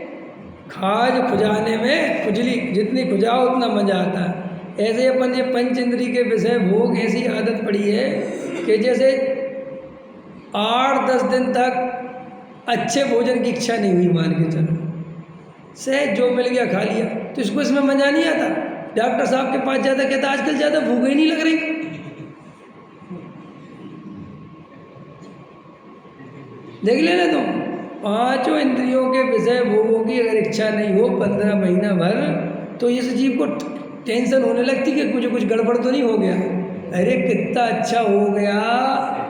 खाज खुजाने में, खुजली जितनी खुजाओ उतना मजा आता है। ऐसे अपन ये पंच इंद्री के विषय भोग, ऐसी आदत पड़ी है कि जैसे 8-10 दिन तक अच्छे भोजन की इच्छा नहीं हुई, मान के चलो, सहज जो मिल गया खा लिया, तो इसको इसमें मजा नहीं आता। डॉक्टर साहब के पास जाता, कहता आजकल ज़्यादा भूख ही नहीं लग रही। देख लेना तुम, 5 इंद्रियों के विषय भोगों की अगर इच्छा नहीं हो 15 महीना भर, तो इस जीव को टेंशन होने लगती कि कुछ गड़बड़ तो नहीं हो गया। अरे कितना अच्छा हो गया,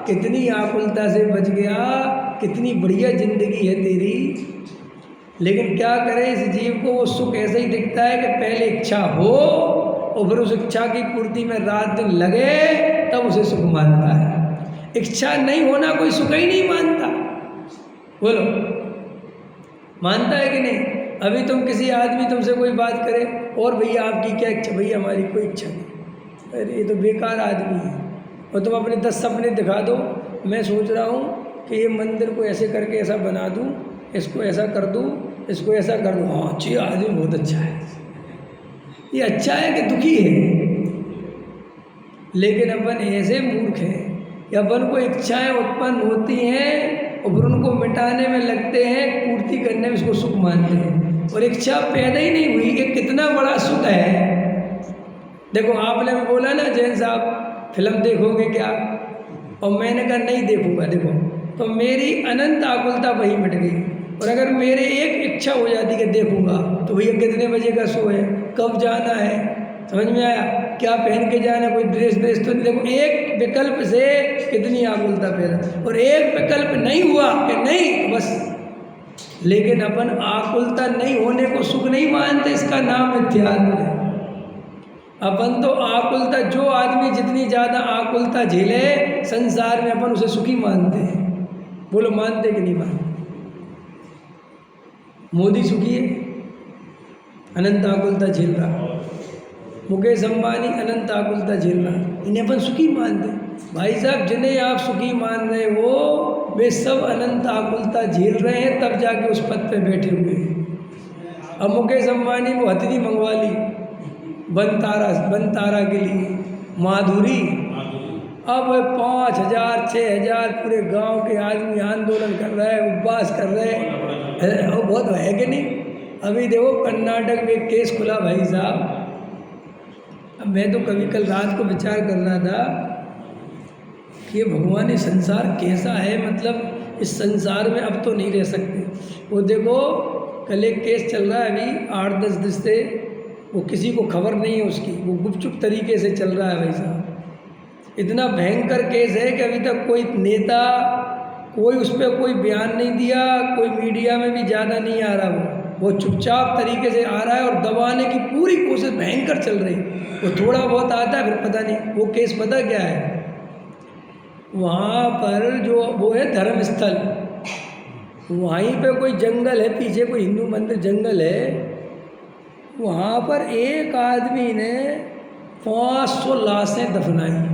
कितनी आकुलता से बच गया, कितनी बढ़िया जिंदगी है तेरी। लेकिन क्या करे, इस जीव को वो सुख ऐसे ही दिखता है कि पहले इच्छा हो और फिर उस इच्छा की पूर्ति में रात दिन लगे, तब उसे सुख मानता है। इच्छा नहीं होना कोई सुख ही नहीं मानता। बोलो, मानता है कि नहीं? अभी तुम किसी आदमी तुमसे कोई बात करे, और भैया आपकी क्या इच्छा? भैया हमारी कोई इच्छा नहीं। अरे ये तो बेकार आदमी है। और तुम अपने 10 सपने दिखा दो, मैं सोच रहा हूँ कि ये मंदिर को ऐसे करके ऐसा बना दूँ, इसको ऐसा कर दूँ, इसको ऐसा कर दूँ। हाँ जी, आदमी बहुत अच्छा है। ये अच्छा है कि दुखी है? लेकिन अपन ऐसे मूर्ख हैं कि अपन को इच्छाएं उत्पन्न होती हैं और फिर उनको मिटाने में लगते हैं, पूर्ति करने में उसको सुख मानते हैं, और इच्छा पैदा ही नहीं हुई। ये कितना बड़ा सुख है। देखो आपने भी बोला ना जैन साहब फिल्म देखोगे क्या, और मैंने कहा नहीं देखूंगा। देखो तो मेरी अनंत आकुलता वही मिट गई। और अगर मेरे एक इच्छा हो जाती कि देखूंगा, तो भैया कितने बजे का शो है, कब जाना है, समझ में आया, क्या पहन के जाना, कोई ड्रेस तो नहीं। देखो एक विकल्प से कितनी आकुलता पैदा, और एक विकल्प नहीं हुआ कि नहीं तो बस। लेकिन अपन आकुलता नहीं होने को सुख नहीं मानते, इसका नाम मिथ्यात्व है। अपन तो आकुलता, जो आदमी जितनी ज़्यादा आकुलता झेले संसार में, अपन उसे सुखी मानते हैं। बोलो मानते कि नहीं मानते? मोदी सुखी है, अनंत आकुलता झेल रहा। मुकेश अंबानी अनंत आकुलता झेल रहा, इन्हें अपन सुखी मानते हैं। भाई साहब जिन्हें आप सुखी मान रहे हो वे सब अनंत आकुलता झेल रहे हैं, तब जाके उस पद पे बैठे हुए हैं। अब मुकेश अंबानी वो हथेली मंगवा ली बन तारा के लिए, माधुरी। अब 5,000 6,000 पूरे गांव के आदमी आंदोलन कर रहे हैं, उपवास कर रहे हैं, वो बहुत है कि नहीं। अभी देखो कर्नाटक में एक केस खुला भाई साहब। अब मैं तो कभी कल रात को विचार कर रहा था कि ये भगवान ये संसार कैसा है, मतलब इस संसार में अब तो नहीं रह सकते। वो देखो कल एक केस चल रहा है अभी 8-10 दिन से, वो किसी को खबर नहीं है उसकी, वो गुपचुप तरीके से चल रहा है भाई साहब। इतना भयंकर केस है कि अभी तक कोई नेता, कोई उस पर कोई बयान नहीं दिया, कोई मीडिया में भी ज़्यादा नहीं आ रहा। वो चुपचाप तरीके से आ रहा है और दबाने की पूरी कोशिश भयंकर चल रही। वो थोड़ा बहुत आता है फिर पता नहीं। वो केस पता क्या है, वहाँ पर जो वो है धर्म स्थल, वहीं पे कोई जंगल है, पीछे कोई हिंदू मंदिर जंगल है, वहाँ पर एक आदमी ने 500 लाशें दफनाई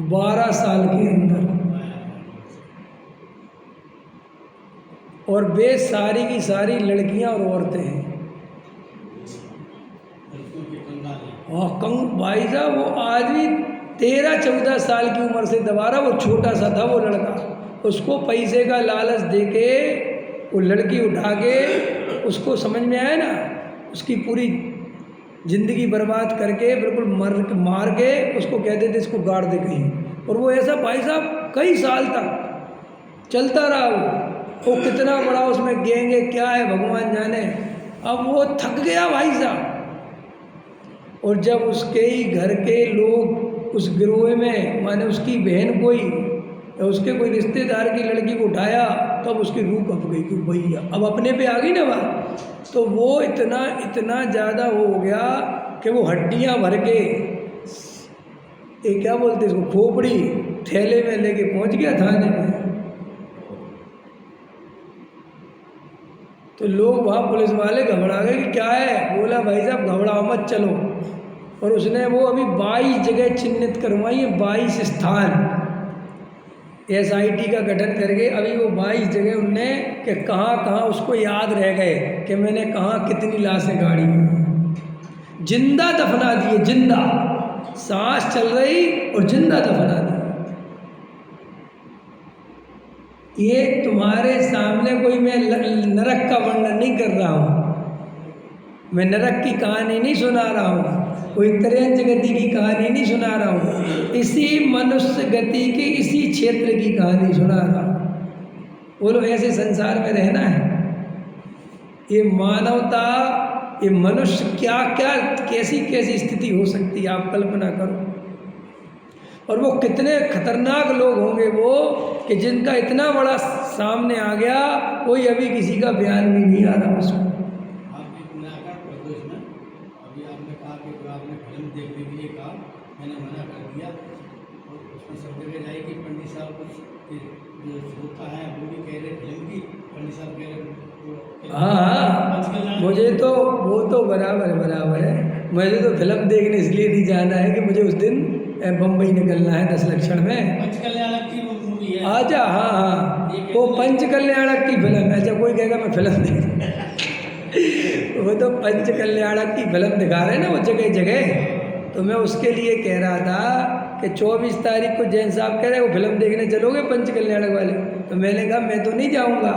12 साल के अंदर, और वे सारी की सारी लड़कियां और औरतें हैं। और भाई साहब वो आदमी 13-14 साल की उम्र से दबा रहा, वो छोटा सा था वो लड़का, उसको पैसे का लालच देके वो लड़की उठा के उसको समझ में आया ना, उसकी पूरी ज़िंदगी बर्बाद करके बिल्कुल मार के उसको कहते थे इसको गाड़ दे कहीं। और वो ऐसा भाई साहब कई साल तक चलता रहा। वो कितना बड़ा उसमें गैंग है क्या है भगवान जाने। अब वो थक गया भाई साहब, और जब उसके ही घर के लोग उस गिरोह में, माने उसकी बहन कोई या उसके कोई रिश्तेदार की लड़की को उठाया, तब उसकी रूह कप गई कि भैया अब अपने पे आ गई ना बात। तो वो इतना ज़्यादा हो गया कि वो हड्डियाँ भर के, ये क्या बोलते इसको, खोपड़ी थैले में लेके पहुंच गया थाने में। तो लोग वहाँ पुलिस वाले घबरा गए कि क्या है, बोला भाई साहब घबराओ मत चलो। और उसने वो अभी 22 जगह चिन्हित करवाई है, 22 स्थान SIT का गठन करके। अभी वो 22 जगह उनने कि कहाँ उसको याद रह गए कि मैंने कहाँ कितनी लाशें गाड़ी, जिंदा दफना दिए, जिंदा सांस चल रही और जिंदा दफना दी। ये तुम्हारे सामने कोई मैं नरक का वर्णन नहीं कर रहा हूँ, मैं नरक की कहानी नहीं सुना रहा हूँ, कोई त्रयंच गति की कहानी नहीं सुना रहा हूँ, इसी मनुष्य गति की इसी क्षेत्र की कहानी सुना रहा हूँ। बोलो ऐसे संसार में रहना है? ये मानवता, ये मनुष्य क्या क्या कैसी स्थिति हो सकती है, आप कल्पना करो। और वो कितने खतरनाक लोग होंगे वो कि जिनका इतना बड़ा सामने आ गया, कोई अभी किसी का बयान भी नहीं आ रहा उसको। अभी आपने कहा कि आपने फिल्म देखने के लिए कहा, मैंने मना कर दिया, और उसमें सब जगह जाएगी। पंडित साहब जो होता है वो भी कह रहे फिल्म की, पंडित साहब कह रहे। हाँ, मुझे तो वो तो बराबर है। मुझे तो फिल्म देखने इसलिए नहीं जाना है कि मुझे उस दिन बम्बई निकलना है 10 लक्षण में। पंचकल्याणक की वो मूवी है। आजा, हाँ वो पंचकल्याणक की फिल्म है। अच्छा कोई कहेगा मैं फिल्म देख वो तो पंच कल्याणक की फिल्म दिखा रहे हैं ना वो जगह जगह। तो मैं उसके लिए कह रहा था कि 24 तारीख को जैन साहब कह रहे वो फिल्म देखने चलोगे पंच कल्याणक वाले। तो मैंने कहा मैं तो नहीं जाऊंगा।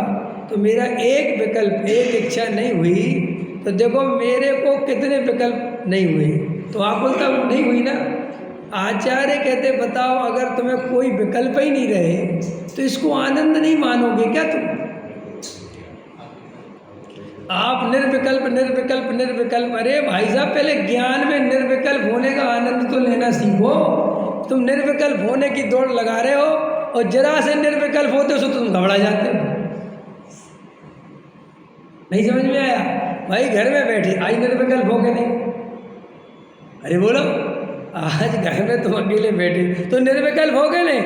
तो मेरा एक विकल्प, एक इच्छा नहीं हुई। तो देखो मेरे को कितने विकल्प नहीं हुए, तो आकुलता नहीं हुई ना। आचार्य कहते बताओ अगर तुम्हें कोई विकल्प ही नहीं रहे तो इसको आनंद नहीं मानोगे क्या तुम? आप निर्विकल्प निर्विकल्प निर्विकल्प, अरे भाई साहब पहले ज्ञान में निर्विकल्प होने का आनंद तो लेना सीखो। तुम निर्विकल्प होने की दौड़ लगा रहे हो और जरा से निर्विकल्प होते हो तो तुम घबरा जाते हो। नहीं समझ में आया? भाई घर में बैठे आज निर्विकल्प हो गए नहीं? अरे बोलो, आज घर में तुम अकेले बैठे तो निर्विकल्प हो गए नहीं?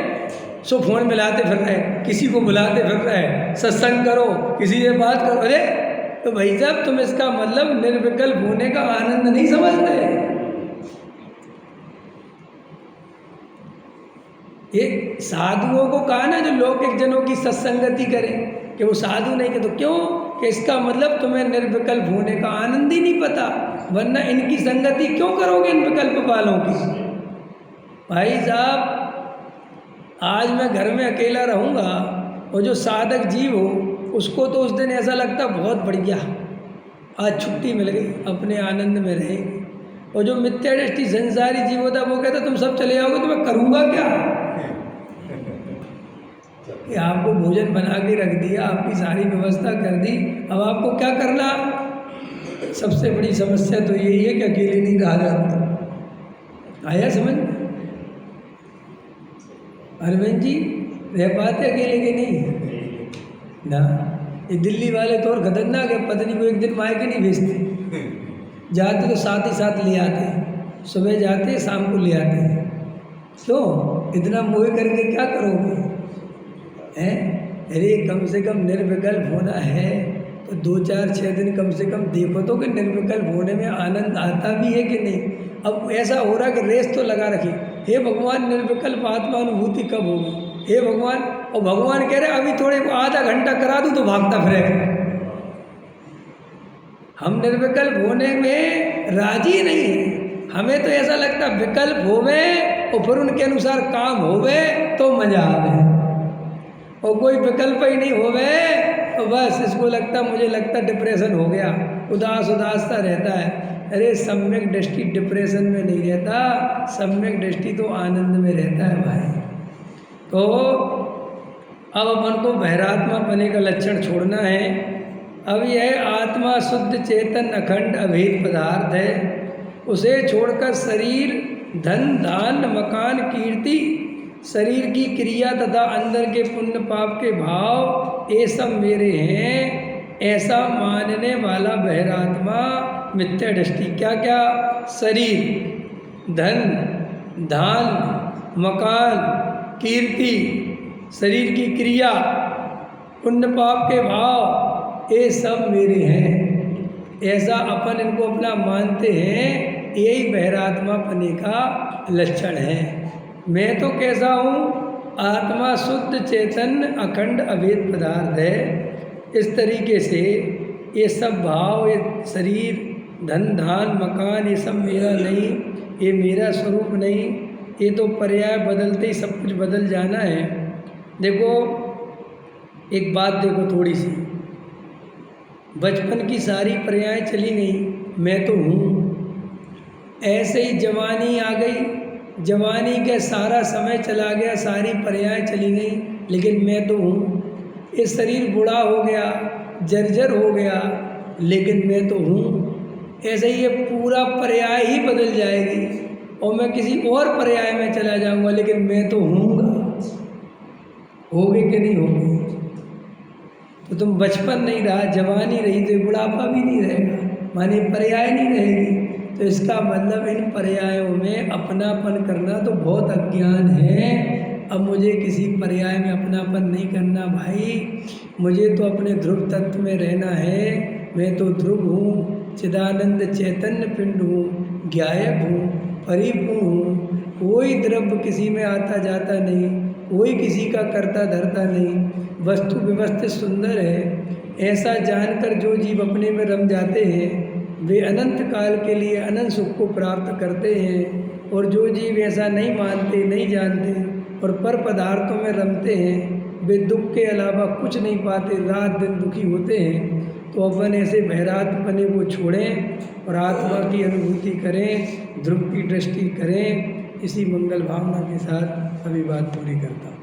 सो फोन मिलाते फिर रहे, किसी को बुलाते फिर रहे, सत्संग करो, किसी से बात करो। अरे तो भाई साहब तुम इसका मतलब निर्विकल्प होने का आनंद नहीं समझते। ये साधुओं को कहा ना जो लौकिक जनों की सत्संगति करें कि वो साधु नहीं के, तो क्यों कि इसका मतलब तुम्हें निर्विकल्प होने का आनंद ही नहीं पता, वरना इनकी संगति क्यों करोगे इन विकल्प वालों की? भाई साहब आज मैं घर में अकेला रहूँगा और जो साधक जीव हो उसको तो उस दिन ऐसा लगता बहुत बढ़िया आज छुट्टी मिल गई, अपने आनंद में रहेंगे। और जो मिथ्या दृष्टि संसारी जीव होता वो कहता तुम सब चले जाओगे तो मैं करूँगा क्या? कि आपको भोजन बना के रख दिया, आपकी सारी व्यवस्था कर दी, अब आपको क्या करना? सबसे बड़ी समस्या तो यही है कि अकेले नहीं रहा जाता। आया समझ? अरविंद जी रह पाते अकेले के नहीं ना? ये दिल्ली वाले तो और खतरनाक है, पत्नी को एक दिन मायके नहीं भेजते, जाते तो साथ ही साथ ले आते, सुबह जाते शाम को ले आते हैं। क्यों इतना मोह करके क्या करोगे? हैं? अरे कम से कम निर्विकल्प होना है तो 2-4-6 दिन कम से कम देखो तो कि निर्विकल्प होने में आनंद आता भी है कि नहीं। अब ऐसा हो रहा कि रेस तो लगा रखी, हे भगवान निर्विकल्प आत्मानुभूति कब होगी, हे भगवान। और भगवान कह रहे अभी थोड़े को आधा घंटा करा दूँ तो भागता फिरेगा। हम निर्विकल्प होने में राजी नहीं हैं। हमें तो ऐसा लगता विकल्प होवे और फिर उनके अनुसार काम होवे तो मजा आवे, और कोई विकल्प ही नहीं होवे तो बस इसको लगता, मुझे लगता डिप्रेशन हो गया, उदास उदास सा रहता है। अरे सम्यक दृष्टि डिप्रेशन में नहीं रहता, सम्यक दृष्टि तो आनंद में रहता है भाई। तो अब अपन को बहिरात्मा बने का लक्षण छोड़ना है। अब यह आत्मा शुद्ध चेतन अखंड अभेद पदार्थ है, उसे छोड़कर शरीर धन दान मकान कीर्ति, शरीर की क्रिया तथा अंदर के पुण्य पाप के भाव ये सब मेरे हैं, ऐसा मानने वाला बहिरात्मा मिथ्या दृष्टि। क्या क्या? शरीर, धन, धान, मकान, कीर्ति, शरीर की क्रिया, पुण्य पाप के भाव ये सब मेरे हैं, ऐसा अपन इनको अपना मानते हैं। यही बहिरात्मा पने का लक्षण है। मैं तो कैसा हूँ? आत्मा शुद्ध चेतन अखंड अभेद पदार्थ है। इस तरीके से ये सब भाव, ये शरीर, धन धान मकान ये सब मेरा नहीं, ये मेरा स्वरूप नहीं, ये तो पर्याय बदलते ही सब कुछ बदल जाना है। देखो एक बात देखो थोड़ी सी, बचपन की सारी पर्याय चली गई, मैं तो हूँ। ऐसे ही जवानी आ गई, जवानी के सारा समय चला गया, सारी पर्याय चली गई, लेकिन मैं तो हूँ। ये शरीर बूढ़ा हो गया, जर्जर हो गया, लेकिन मैं तो हूँ। ऐसे ही ये पूरा पर्याय ही बदल जाएगी और मैं किसी और पर्याय में चला जाऊँगा, लेकिन मैं तो हूँगा। होगे कि नहीं होगे? तो तुम बचपन नहीं रहा, जवानी रही, तो बुढ़ापा भी नहीं रहेगा, माने पर्याय नहीं रहेगी। तो इसका मतलब इन पर्यायों में अपनापन करना तो बहुत अज्ञान है। अब मुझे किसी पर्याय में अपनापन नहीं करना भाई, मुझे तो अपने ध्रुव तत्व में रहना है। मैं तो ध्रुव हूँ, चिदानंद चैतन्य पिंड हूँ, ज्ञायक हूँ, परिपूर्ण हूँ। कोई द्रव्य किसी में आता जाता नहीं, कोई किसी का करता धरता नहीं, वस्तु व्यवस्थित सुंदर है। ऐसा जानकर जो जीव अपने में रम जाते हैं वे अनंत काल के लिए अनंत सुख को प्राप्त करते हैं, और जो जीव ऐसा नहीं मानते, नहीं जानते और पर पदार्थों में रमते हैं वे दुख के अलावा कुछ नहीं पाते, रात दिन दुखी होते हैं। तो अपन ऐसे बहरात बने को छोड़ें और आत्मा की अनुभूति करें, ध्रुव की दृष्टि करें। इसी मंगल भावना के साथ अभी बात पूरी करता हूँ।